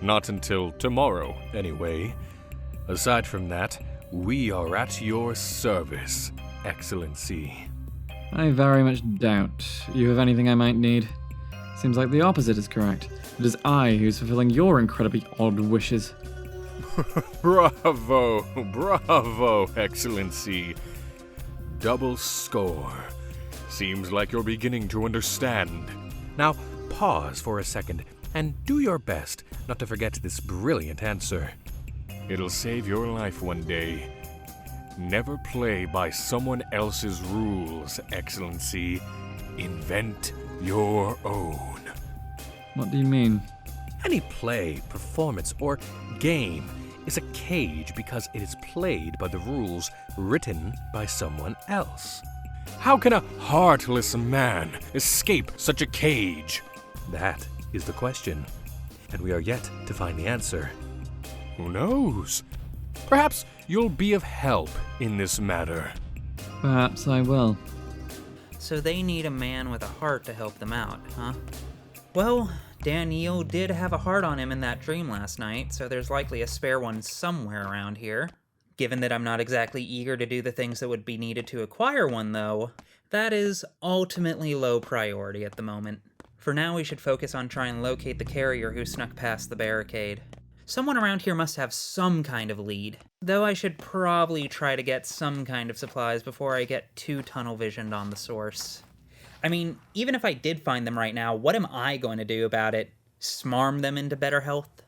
Not until tomorrow, anyway. Aside from that, we are at your service, Excellency. I very much doubt you have anything I might need. Seems like the opposite is correct. It is I who's fulfilling your incredibly odd wishes. Bravo, bravo, Excellency. Double score. Seems like you're beginning to understand. Now, pause for a second and do your best not to forget this brilliant answer. It'll save your life one day. Never play by someone else's rules, Excellency. Invent your own. What do you mean? Any play, performance, or game is a cage because it is played by the rules written by someone else. How can a heartless man escape such a cage? That is the question, and we are yet to find the answer. Who knows? Perhaps you'll be of help in this matter. Perhaps I will. So they need a man with a heart to help them out, huh? Well, Daniel did have a heart on him in that dream last night, so there's likely a spare one somewhere around here. Given that I'm not exactly eager to do the things that would be needed to acquire one, though, that is ultimately low priority at the moment. For now, we should focus on trying to locate the carrier who snuck past the barricade. Someone around here must have some kind of lead, though I should probably try to get some kind of supplies before I get too tunnel-visioned on the source. I mean, even if I did find them right now, what am I going to do about it? Smarm them into better health?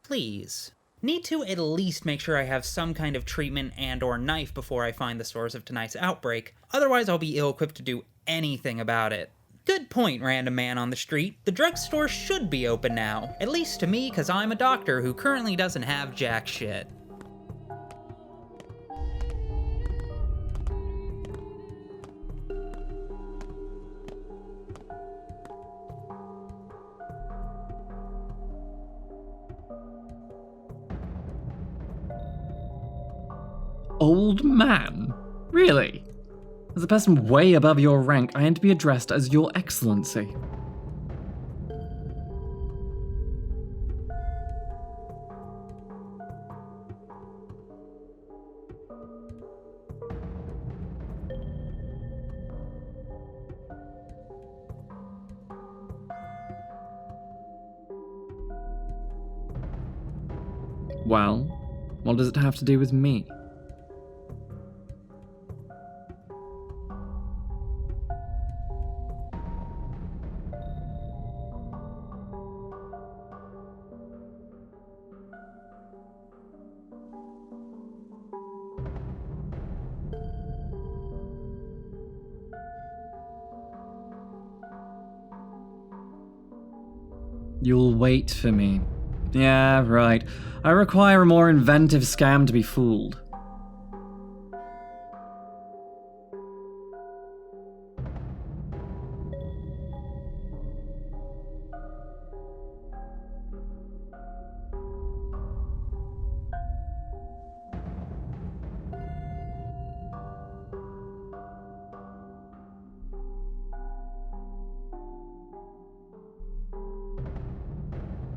Please. Need to at least make sure I have some kind of treatment and or knife before I find the source of tonight's outbreak, otherwise I'll be ill-equipped to do anything about it. Good point, random man on the street. The drugstore should be open now, at least to me, because I'm a doctor who currently doesn't have jack shit. Old man? Really? As a person way above your rank, I am to be addressed as Your Excellency. Well, what does it have to do with me? You'll wait for me. Yeah, right. I require a more inventive scam to be fooled.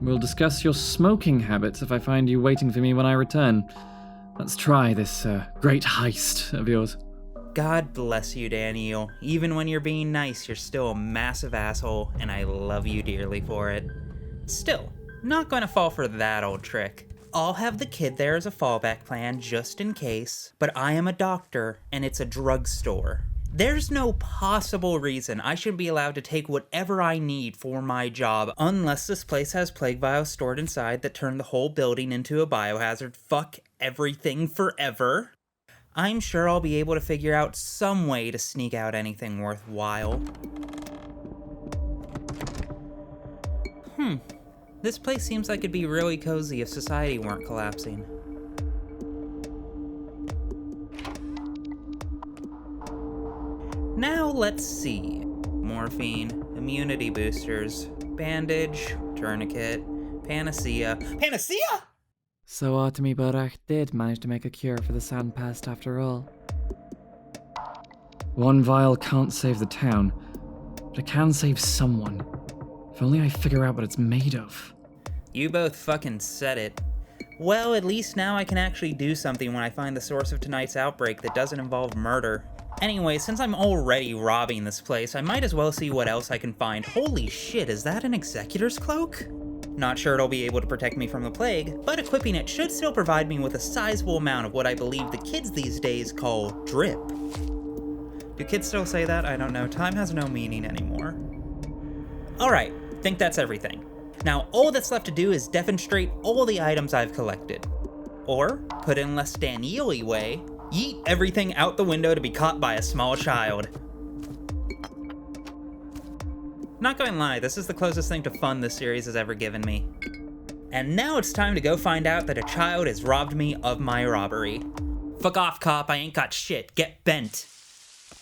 We'll discuss your smoking habits if I find you waiting for me when I return. Let's try this great heist of yours. God bless you, Daniel. Even when you're being nice, you're still a massive asshole, and I love you dearly for it. Still, not gonna fall for that old trick. I'll have the kid there as a fallback plan just in case, but I am a doctor, and it's a drugstore. There's no possible reason I should be allowed to take whatever I need for my job unless this place has plague vials stored inside that turn the whole building into a biohazard. Fuck everything forever. I'm sure I'll be able to figure out some way to sneak out anything worthwhile. This place seems like it'd be really cozy if society weren't collapsing. Now let's see. Morphine, immunity boosters, bandage, tourniquet, panacea. Panacea?! So Artemi Borach did manage to make a cure for the sand pest after all. One vial can't save the town, but it can save someone. If only I figure out what it's made of. You both fucking said it. Well, at least now I can actually do something when I find the source of tonight's outbreak that doesn't involve murder. Anyway, since I'm already robbing this place, I might as well see what else I can find. Holy shit, is that an executor's cloak? Not sure it'll be able to protect me from the plague, but equipping it should still provide me with a sizable amount of what I believe the kids these days call drip. Do kids still say that? I don't know. Time has no meaning anymore. Alright, think that's everything. Now all that's left to do is demonstrate all the items I've collected. Or, put in less Daniel-y way, yeet everything out the window to be caught by a small child. Not gonna lie, this is the closest thing to fun this series has ever given me. And now it's time to go find out that a child has robbed me of my robbery. Fuck off, cop, I ain't got shit. Get bent.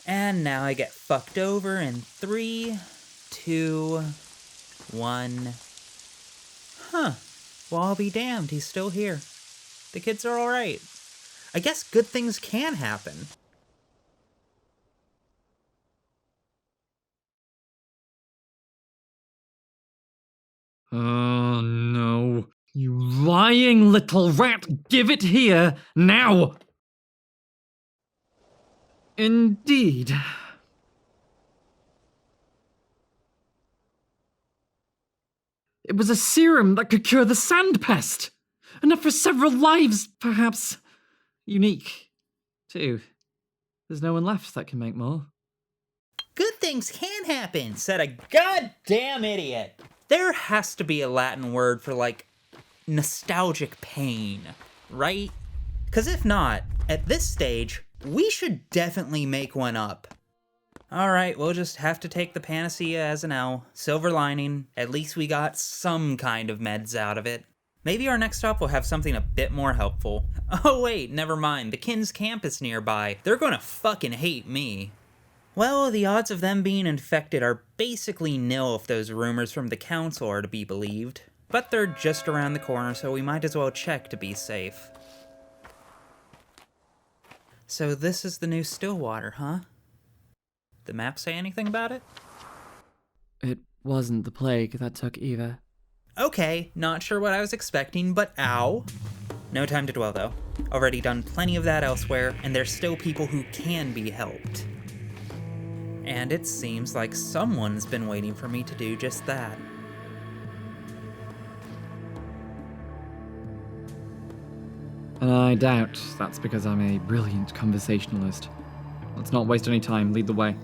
And now I get fucked over in 3, 2, 1. Huh. Well, I'll be damned, he's still here. The kids are alright. I guess good things can happen. Oh no. You lying little rat! Give it here, now! Indeed. It was a serum that could cure the sand pest! Enough for several lives, perhaps. Unique, too. There's no one left that can make more. Good things can happen, said a goddamn idiot. There has to be a Latin word for, like, nostalgic pain, right? Because if not, at this stage, we should definitely make one up. Alright, we'll just have to take the panacea as an L. Silver lining, at least we got some kind of meds out of it. Maybe our next stop will have something a bit more helpful. Oh wait, never mind, the Kins campus nearby. They're gonna fucking hate me. Well, the odds of them being infected are basically nil if those rumors from the council are to be believed. But they're just around the corner, so we might as well check to be safe. So this is the new Stillwater, huh? The map say anything about it? It wasn't the plague that took Eva. Okay, not sure what I was expecting, but ow. No time to dwell, though. Already done plenty of that elsewhere, and there's still people who can be helped. And it seems like someone's been waiting for me to do just that. And I doubt that's because I'm a brilliant conversationalist. Let's not waste any time. Lead the way.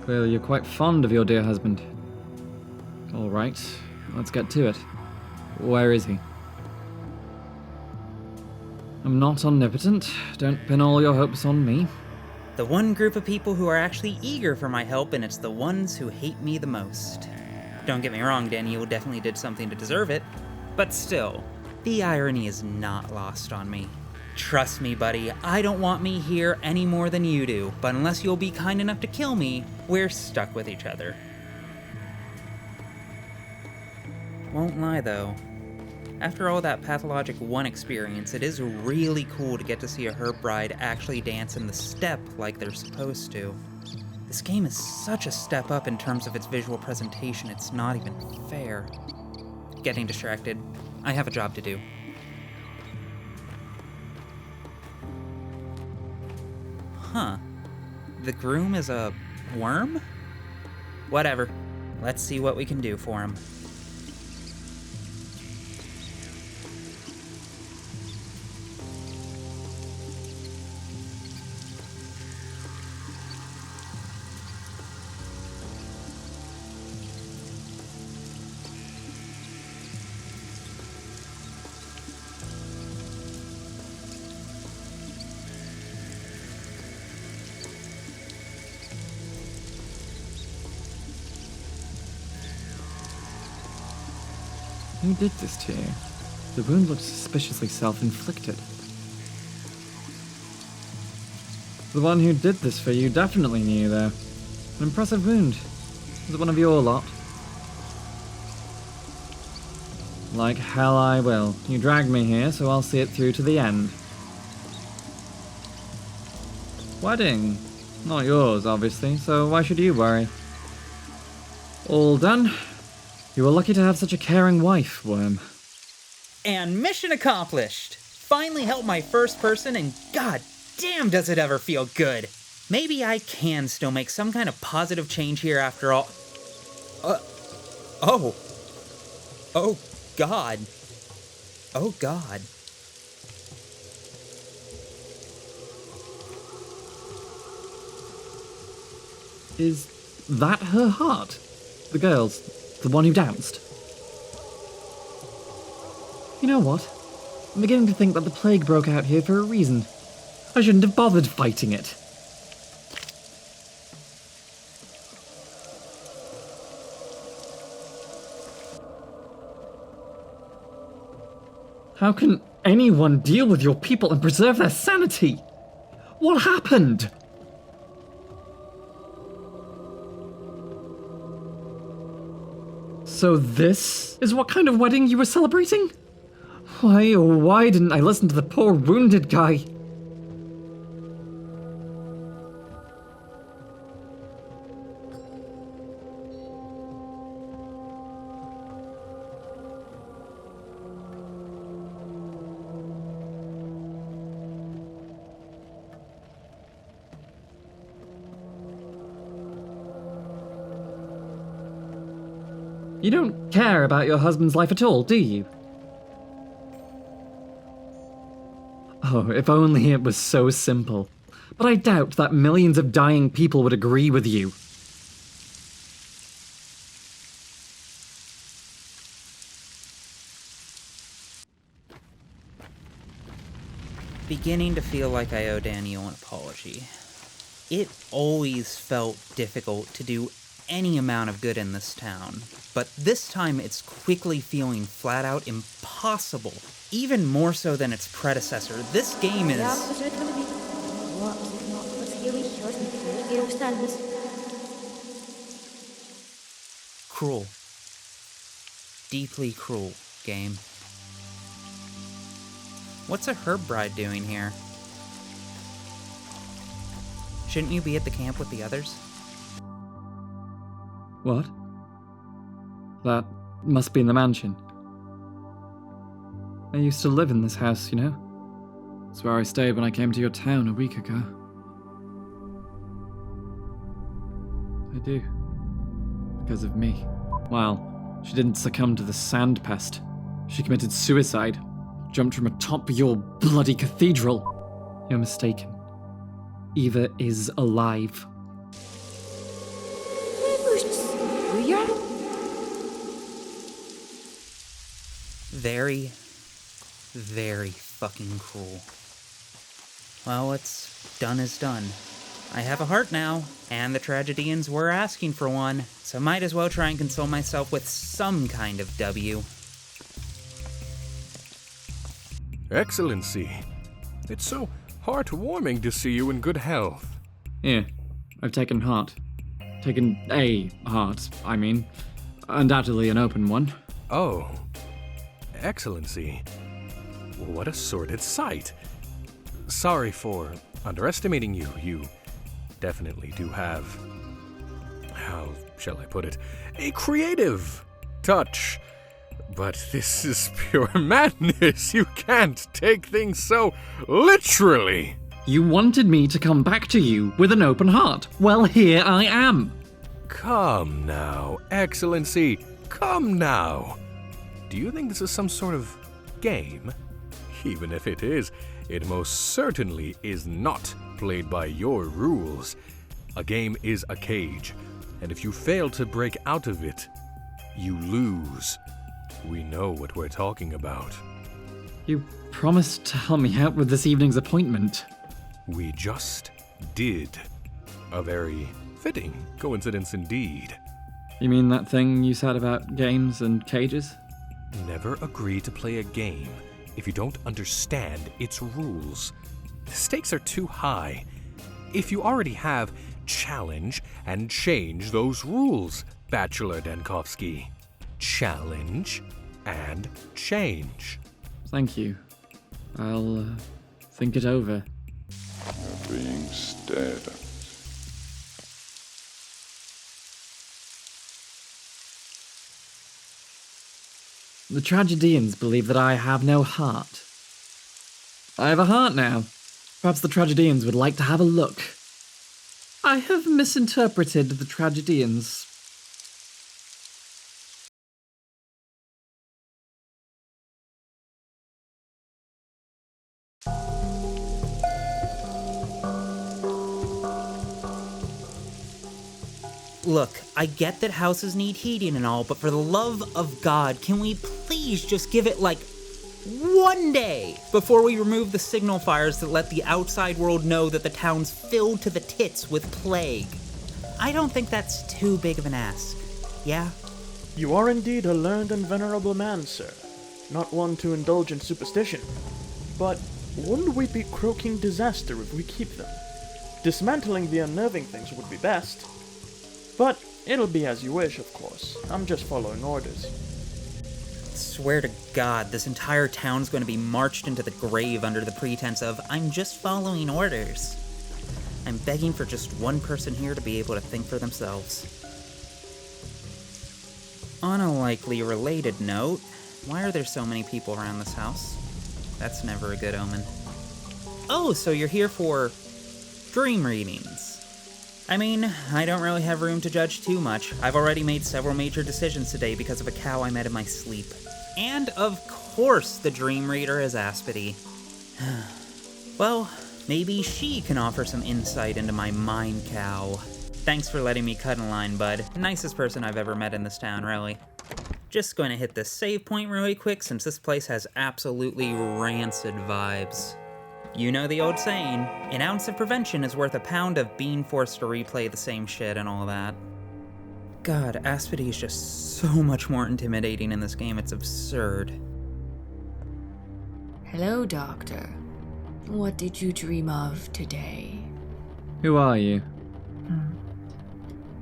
Clearly you're quite fond of your dear husband. All right, let's get to it. Where is he? I'm not omnipotent. Don't pin all your hopes on me. The one group of people who are actually eager for my help, and it's the ones who hate me the most. Don't get me wrong, Daniel definitely did something to deserve it. But still, the irony is not lost on me. Trust me, buddy, I don't want me here any more than you do, but unless you'll be kind enough to kill me, we're stuck with each other. Won't lie, though. After all that Pathologic 1 experience, it is really cool to get to see a herb bride actually dance in the step like they're supposed to. This game is such a step up in terms of its visual presentation, it's not even fair. Getting distracted. I have a job to do. Huh. The groom is a worm? Whatever. Let's see what we can do for him. Who did this to you? The wound looked suspiciously self-inflicted. The one who did this for you definitely knew, though. An impressive wound. Was it one of your lot? Like hell I will. You dragged me here, so I'll see it through to the end. Wedding. Not yours, obviously, so why should you worry? All done. You were lucky to have such a caring wife, Worm. And mission accomplished! Finally helped my first person, and god damn does it ever feel good! Maybe I can still make some kind of positive change here after all. Oh god. Oh god. Is that her heart? The girl's? The one who danced? You know what? I'm beginning to think that the plague broke out here for a reason. I shouldn't have bothered fighting it. How can anyone deal with your people and preserve their sanity? What happened? So this is what kind of wedding you were celebrating? Why didn't I listen to the poor wounded guy? You don't care about your husband's life at all, do you? Oh, if only it was so simple. But I doubt that millions of dying people would agree with you. Beginning to feel like I owe Daniel an apology. It always felt difficult to do any amount of good in this town, but this time it's quickly feeling flat out impossible. Even more so than its predecessor, this game is... cruel. Deeply cruel, game. What's a herb bride doing here? Shouldn't you be at the camp with the others? What? That must be in the mansion. I used to live in this house, you know? It's where I stayed when I came to your town a week ago. I do. Because of me. Well, she didn't succumb to the sand pest. She committed suicide. Jumped from atop your bloody cathedral. You're mistaken. Eva is alive. Very, very fucking cruel. Well, what's done is done. I have a heart now, and the tragedians were asking for one, so might as well try and console myself with some kind of W. Excellency, it's so heartwarming to see you in good health. Here, I've taken heart. Taken a heart, I mean. Undoubtedly an open one. Oh, Excellency. What a sordid sight. Sorry for underestimating you. You definitely do have, how shall I put it, a creative touch. But this is pure madness. You can't take things so literally. You wanted me to come back to you with an open heart. Well, here I am. Come now, Excellency. Come now. Do you think this is some sort of game? Even if it is, it most certainly is not played by your rules. A game is a cage, and if you fail to break out of it, you lose. We know what we're talking about. You promised to help me out with this evening's appointment. We just did. A very fitting coincidence indeed. You mean that thing you said about games and cages? Never agree to play a game if you don't understand its rules. The stakes are too high. If you already have, challenge and change those rules, Bachelor Dankovsky. Challenge and change. Thank you. I'll think it over. You're being stared at. The tragedians believe that I have no heart. I have a heart now. Perhaps the tragedians would like to have a look. I have misinterpreted the tragedians. Look, I get that houses need heating and all, but for the love of God, can we please just give it, like, 1 day before we remove the signal fires that let the outside world know that the town's filled to the tits with plague. I don't think that's too big of an ask. Yeah? You are indeed a learned and venerable man, sir. Not one to indulge in superstition. But wouldn't we be croaking disaster if we keep them? Dismantling the unnerving things would be best. But it'll be as you wish, of course. I'm just following orders. Swear to God, this entire town's going to be marched into the grave under the pretense of, I'm just following orders. I'm begging for just one person here to be able to think for themselves. On a likely related note, why are there so many people around this house? That's never a good omen. Oh, so you're here for dream readings. I mean, I don't really have room to judge too much. I've already made several major decisions today because of a cow I met in my sleep. And of course the dream reader is Aspity. Well, maybe she can offer some insight into my mind cow. Thanks for letting me cut in line, bud. Nicest person I've ever met in this town, really. Just going to hit this save point really quick since this place has absolutely rancid vibes. You know the old saying, an ounce of prevention is worth a pound of being forced to replay the same shit and all that. God, Aspity is just so much more intimidating in this game, it's absurd. Hello, Doctor. What did you dream of today? Who are you?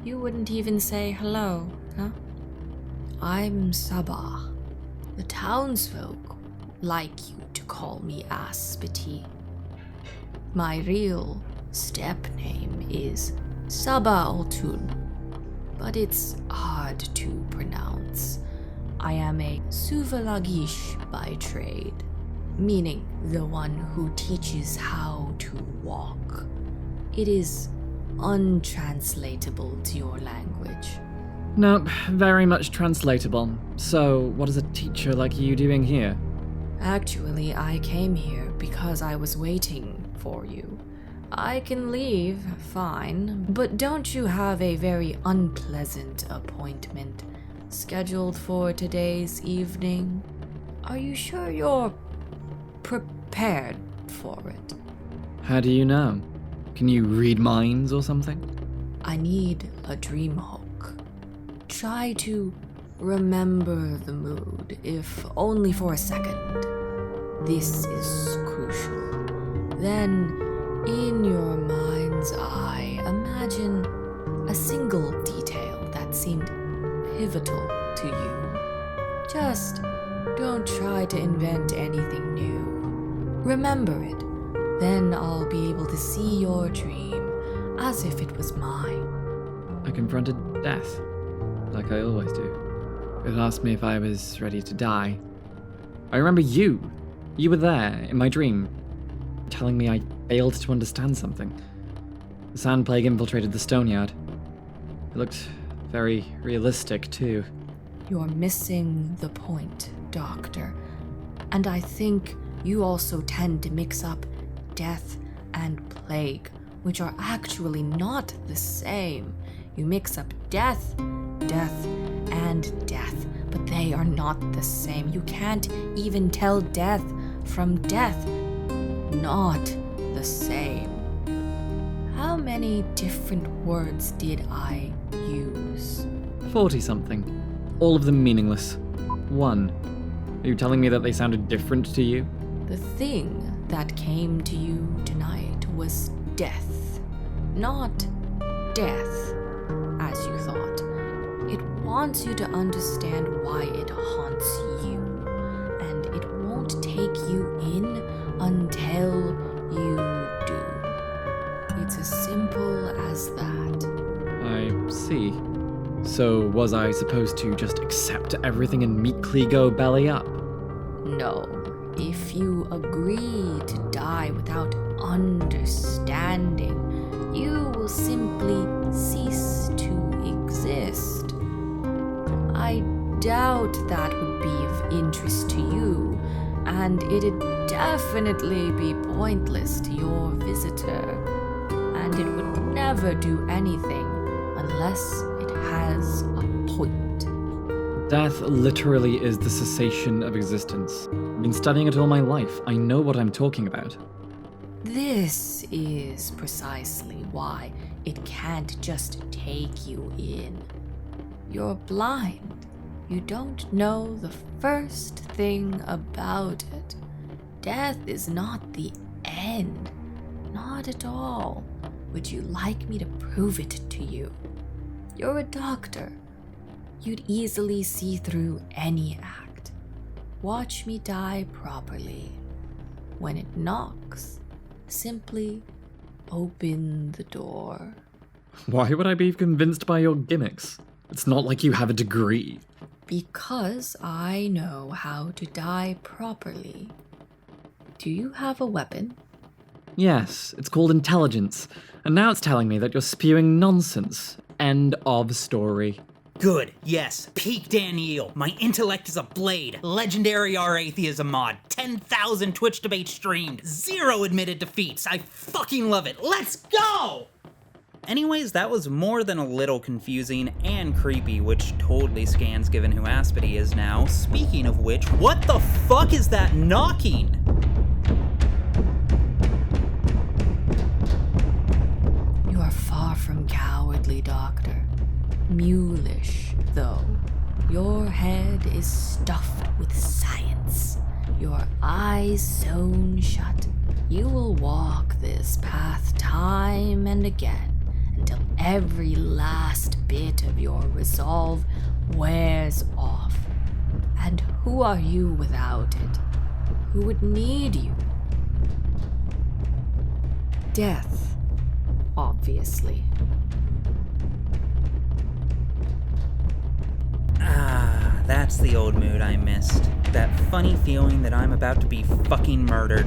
You wouldn't even say hello, huh? I'm Sabah. The townsfolk like you to call me Aspity. My real step name is Sabah Altun, but it's hard to pronounce. I am a Suvalagish by trade, meaning the one who teaches how to walk. It is untranslatable to your language. No, very much translatable. So, what is a teacher like you doing here? Actually, I came here because I was waiting for you. I can leave, fine, but don't you have a very unpleasant appointment scheduled for today's evening? Are you sure you're prepared for it? How do you know? Can you read minds or something? I need a dream hook. Try to remember the mood, if only for a second. This is crucial. Then, in your mind's eye, imagine a single detail that seemed pivotal to you. Just don't try to invent anything new. Remember it. Then I'll be able to see your dream as if it was mine. I confronted death, like I always do. It asked me if I was ready to die. I remember you. You were there, in my dream, telling me I failed to understand something. The sand plague infiltrated the stoneyard. It looked very realistic, too. You're missing the point, Doctor. And I think you also tend to mix up death and plague, which are actually not the same. You mix up death, and death, but they are not the same. You can't even tell death from death. Not the same. How many different words did I use? 40-something. All of them meaningless. One. Are you telling me that they sounded different to you? The thing that came to you tonight was death, not death, as you thought. It wants you to understand why it haunts you, and it won't take you in until you do. It's as simple as that. I see. So was I supposed to just accept everything and meekly go belly up? No. If you agree to die without understanding, you will simply cease to exist. I doubt that would be of interest to you, and it'd definitely be pointless to your visitor, and it would never do anything unless it has a point. Death literally is the cessation of existence. I've been studying it all my life. I know what I'm talking about. This is precisely why it can't just take you in. You're blind. You don't know the first thing about it. Death is not the end. Not at all. Would you like me to prove it to you? You're a doctor. You'd easily see through any act. Watch me die properly. When it knocks, simply open the door. Why would I be convinced by your gimmicks? It's not like you have a degree. Because I know how to die properly. Do you have a weapon? Yes, it's called intelligence. And now it's telling me that you're spewing nonsense. End of story. Good, yes. Peak Daniel. My intellect is a blade. Legendary R atheism mod. 10,000 Twitch debates streamed. 0 admitted defeats. I fucking love it. Let's go! Anyways, that was more than a little confusing and creepy, which totally scans given who Aspity is now. Speaking of which, what the fuck is that knocking? You are far from cowardly, Doctor. Mulish, though. Your head is stuffed with science. Your eyes sewn shut. You will walk this path time and again until every last bit of your resolve wears off. And who are you without it? Who would need you? Death, obviously. Ah, that's the old mood I missed. That funny feeling that I'm about to be fucking murdered.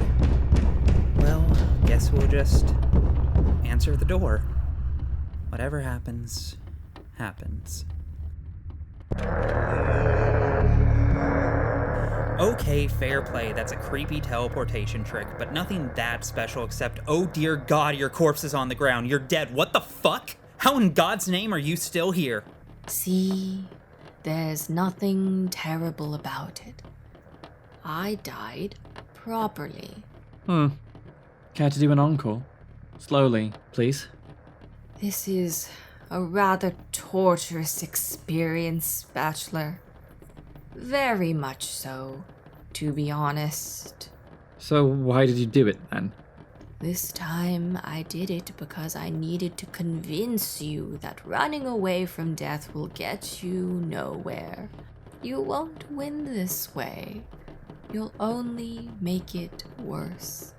Well, guess we'll just answer the door. Whatever happens, happens. Okay, fair play, that's a creepy teleportation trick, but nothing that special except, oh dear God, your corpse is on the ground, you're dead, what the fuck? How in God's name are you still here? See, there's nothing terrible about it. I died properly. Care to do an encore? Slowly, please. This is a rather torturous experience, Bachelor. Very much so, to be honest. So why did you do it, then? This time I did it because I needed to convince you that running away from death will get you nowhere. You won't win this way. You'll only make it worse.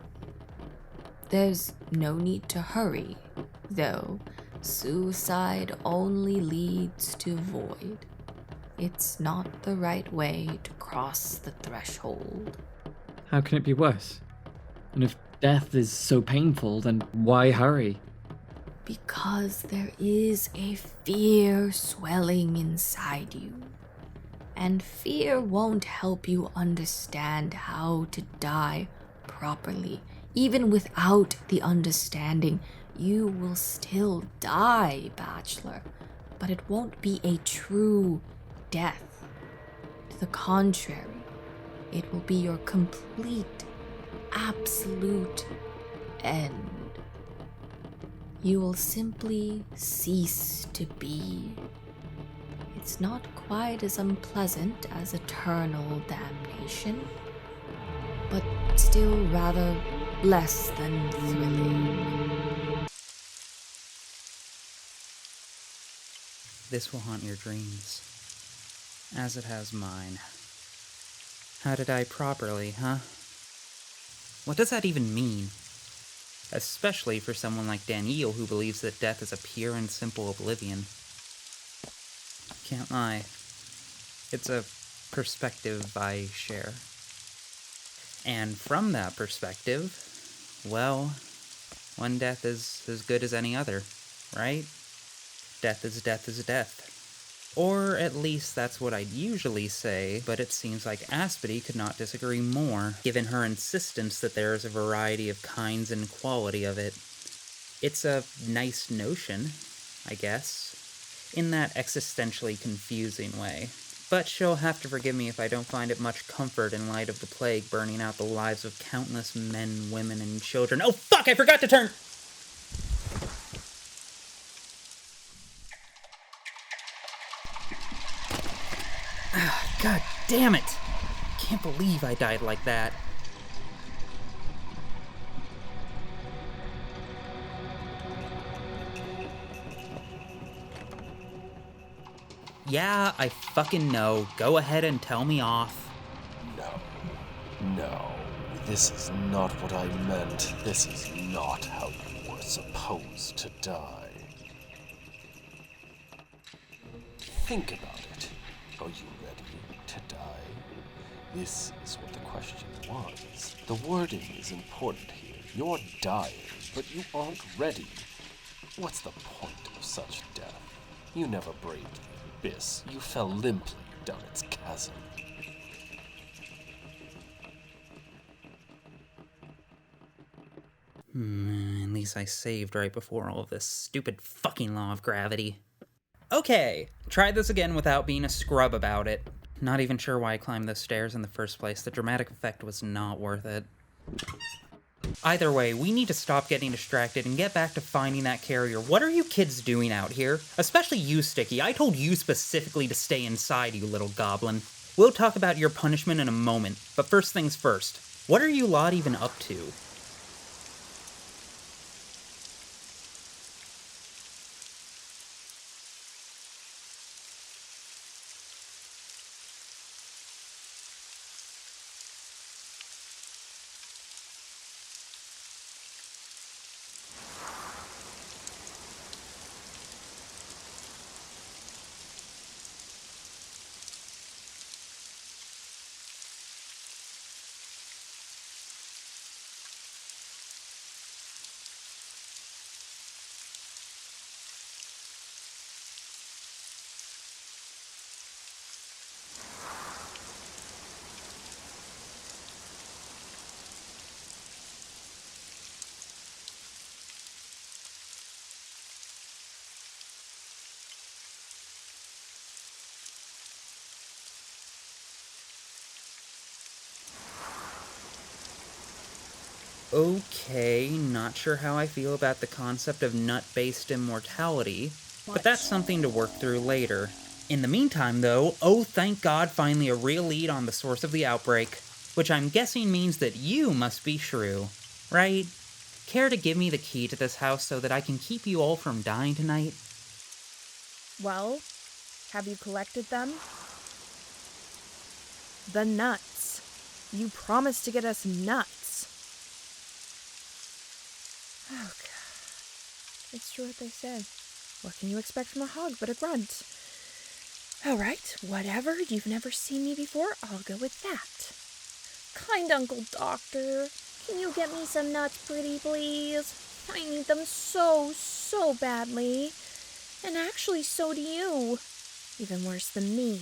There's no need to hurry, though. Suicide only leads to void. It's not the right way to cross the threshold. How can it be worse? And if death is so painful, then why hurry? Because there is a fear swelling inside you. And fear won't help you understand how to die properly. Even without the understanding, you will still die, Bachelor. But it won't be a true death. To the contrary, it will be your complete, absolute end. You will simply cease to be. It's not quite as unpleasant as eternal damnation, but still rather less than thrilling. This will haunt your dreams, as it has mine. How to die properly, huh? What does that even mean? Especially for someone like Daniel who believes that death is a pure and simple oblivion. Can't lie. It's a perspective I share. And from that perspective, well, one death is as good as any other, right? Death is death is death. Or at least that's what I'd usually say, but it seems like Aspity could not disagree more, given her insistence that there is a variety of kinds and quality of it. It's a nice notion, I guess, in that existentially confusing way. but she'll have to forgive me if I don't find it much comfort in light of the plague burning out the lives of countless men, women, and children. Oh fuck, I forgot to turn! God damn it! Can't believe I died like that. Yeah, I fucking know. Go ahead and tell me off. No. This is not what I meant. This is not how you were supposed to die. Think about it. Are you ready to die? This is what the question was. The wording is important here. You're dying, but you aren't ready. What's the point of such death? You never braved the abyss. You fell limply down its chasm. At least I saved right before all of this stupid fucking law of gravity. Okay, try this again without being a scrub about it. Not even sure why I climbed those stairs in the first place. The dramatic effect was not worth it. Either way, we need to stop getting distracted and get back to finding that carrier. What are you kids doing out here? Especially you, Sticky. I told you specifically to stay inside, you little goblin. We'll talk about your punishment in a moment, but first things first. What are you lot even up to? Okay, not sure how I feel about the concept of nut-based immortality, but that's something to work through later. In the meantime, though, oh thank God, finally a real lead on the source of the outbreak, which I'm guessing means that you must be Shrew, right? Care to give me the key to this house so that I can keep you all from dying tonight? Well, have you collected them? The nuts. You promised to get us nuts. Oh, God. It's true what they say. What can you expect from a hog but a grunt? Alright, whatever. You've never seen me before. I'll go with that. Kind Uncle Doctor, can you get me some nuts, pretty please? I need them so, so badly. And actually, so do you. Even worse than me.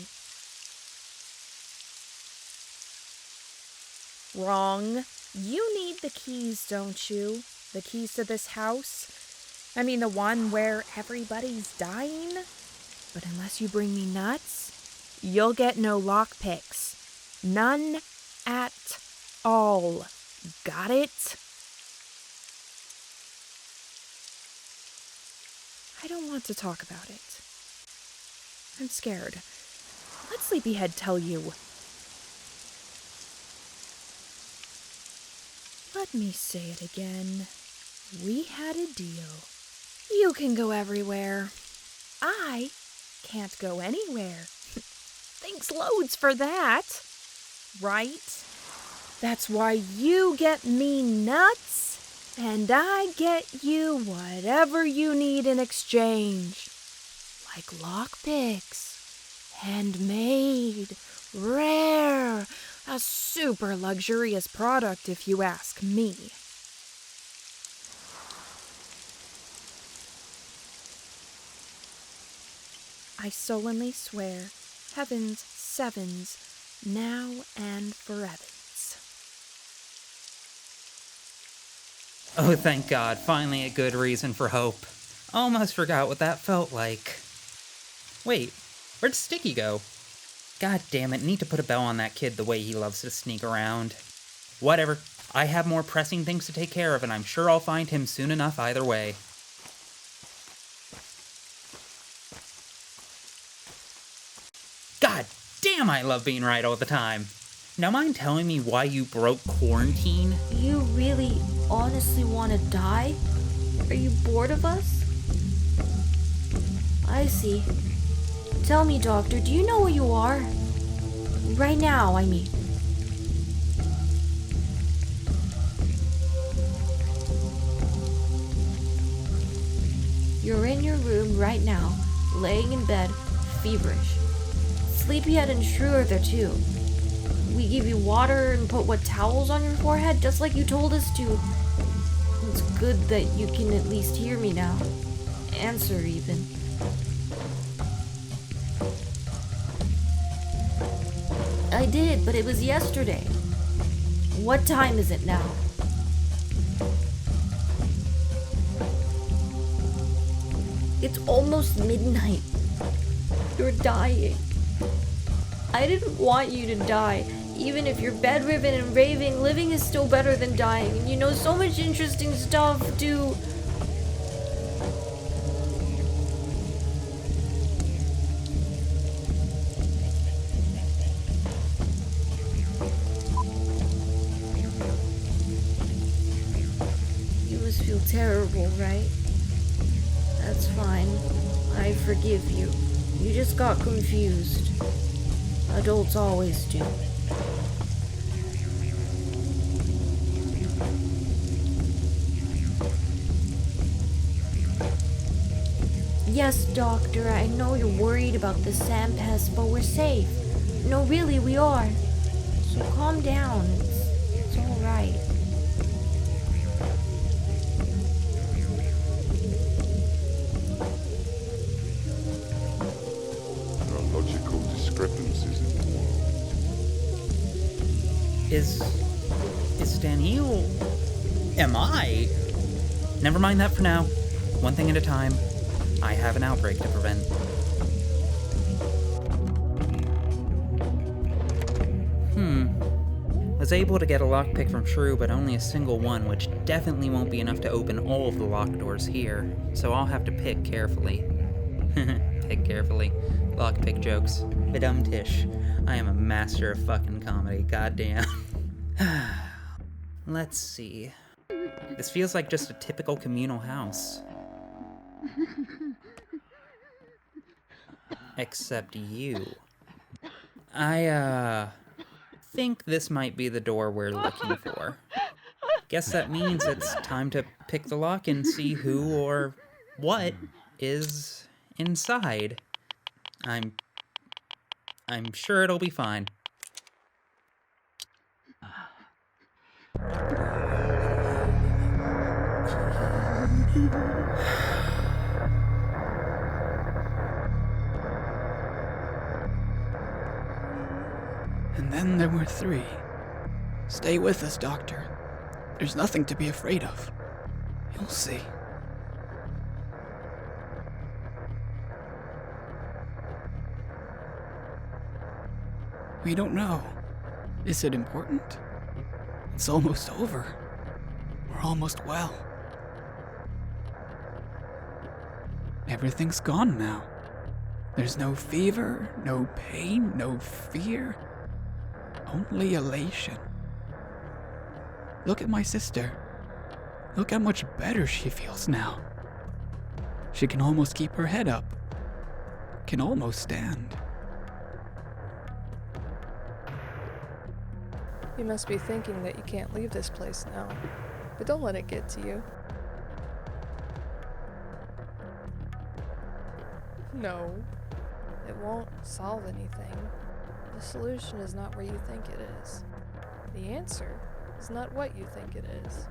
Wrong. You need the keys, don't you? The keys to this house? I mean, the one where everybody's dying? But unless you bring me nuts, you'll get no lockpicks. None at all. Got it? I don't want to talk about it. I'm scared. Let Sleepyhead tell you. Let me say it again. We had a deal. You can go everywhere. I can't go anywhere. Thanks loads for that. Right? That's why you get me nuts, and I get you whatever you need in exchange. Like lockpicks, handmade, rare, a super luxurious product if you ask me. I solemnly swear, heavens, sevens, now and forevens. Oh, thank God, finally a good reason for hope. Almost forgot what that felt like. Wait, where'd Sticky go? God damn it, need to put a bell on that kid the way he loves to sneak around. Whatever. I have more pressing things to take care of, and I'm sure I'll find him soon enough either way. God damn, I love being right all the time. Now mind telling me why you broke quarantine? You really, honestly want to die? Are you bored of us? I see. Tell me, Doctor, do you know where you are? Right now, I mean. You're in your room right now, laying in bed, feverish. Sleepyhead and Shrew are there too. We give you water and put wet towels on your forehead, just like you told us to. It's good that you can at least hear me now. Answer, even. I did, but it was yesterday. What time is it now? It's almost midnight. You're dying. I didn't want you to die. Even if you're bedridden and raving, living is still better than dying. And you know so much interesting stuff, too. You must feel terrible, right? That's fine. I forgive you. You just got confused. Adults always do. Yes, Doctor, I know you're worried about the sand pest, but we're safe. No, really, we are. So calm down. It's all right. There are logical discrepancies in the world. Is Daniel... Am I? Never mind that for now. One thing at a time. I have an outbreak to prevent. Was able to get a lockpick from Shrew, but only a single one, which definitely won't be enough to open all of the locked doors here, so I'll have to pick carefully. Pick carefully. Lockpick jokes. Tish. I am a master of fucking comedy, goddamn. Let's see. This feels like just a typical communal house. Except you. I think this might be the door we're looking for. Guess that means it's time to pick the lock and see who or what is inside. I'm sure it'll be fine. And then there were 3. Stay with us, Doctor. There's nothing to be afraid of. You'll see. We don't know. Is it important? It's almost over. We're almost well. Everything's gone now. There's no fever, no pain, no fear. Only elation. Look at my sister. Look how much better she feels now. She can almost keep her head up. Can almost stand. You must be thinking that you can't leave this place now, but don't let it get to you. No, it won't solve anything. The solution is not where you think it is. The answer is not what you think it is.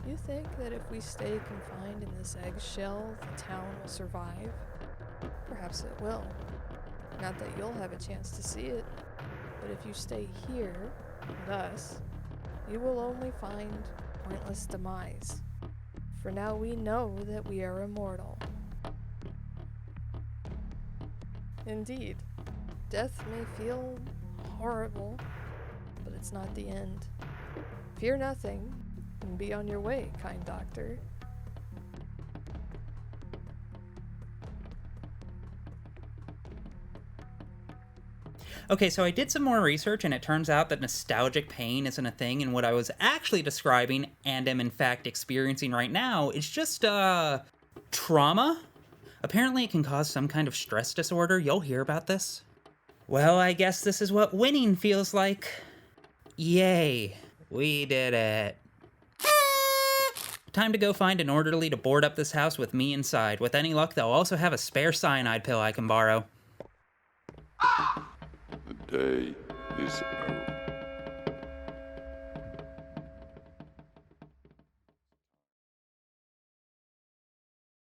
You think that if we stay confined in this eggshell, the town will survive? Perhaps it will. Not that you'll have a chance to see it, but if you stay here, with us, you will only find pointless demise. For now we know that we are immortal. Indeed. Death may feel horrible, but it's not the end. Fear nothing, and be on your way, kind doctor. Okay, so I did some more research, and it turns out that nostalgic pain isn't a thing, and what I was actually describing, and am in fact experiencing right now, is just, trauma? Apparently it can cause some kind of stress disorder. You'll hear about this. Well, I guess this is what winning feels like. Yay, we did it. Time to go find an orderly to board up this house with me inside. With any luck, they'll also have a spare cyanide pill I can borrow. The day is over.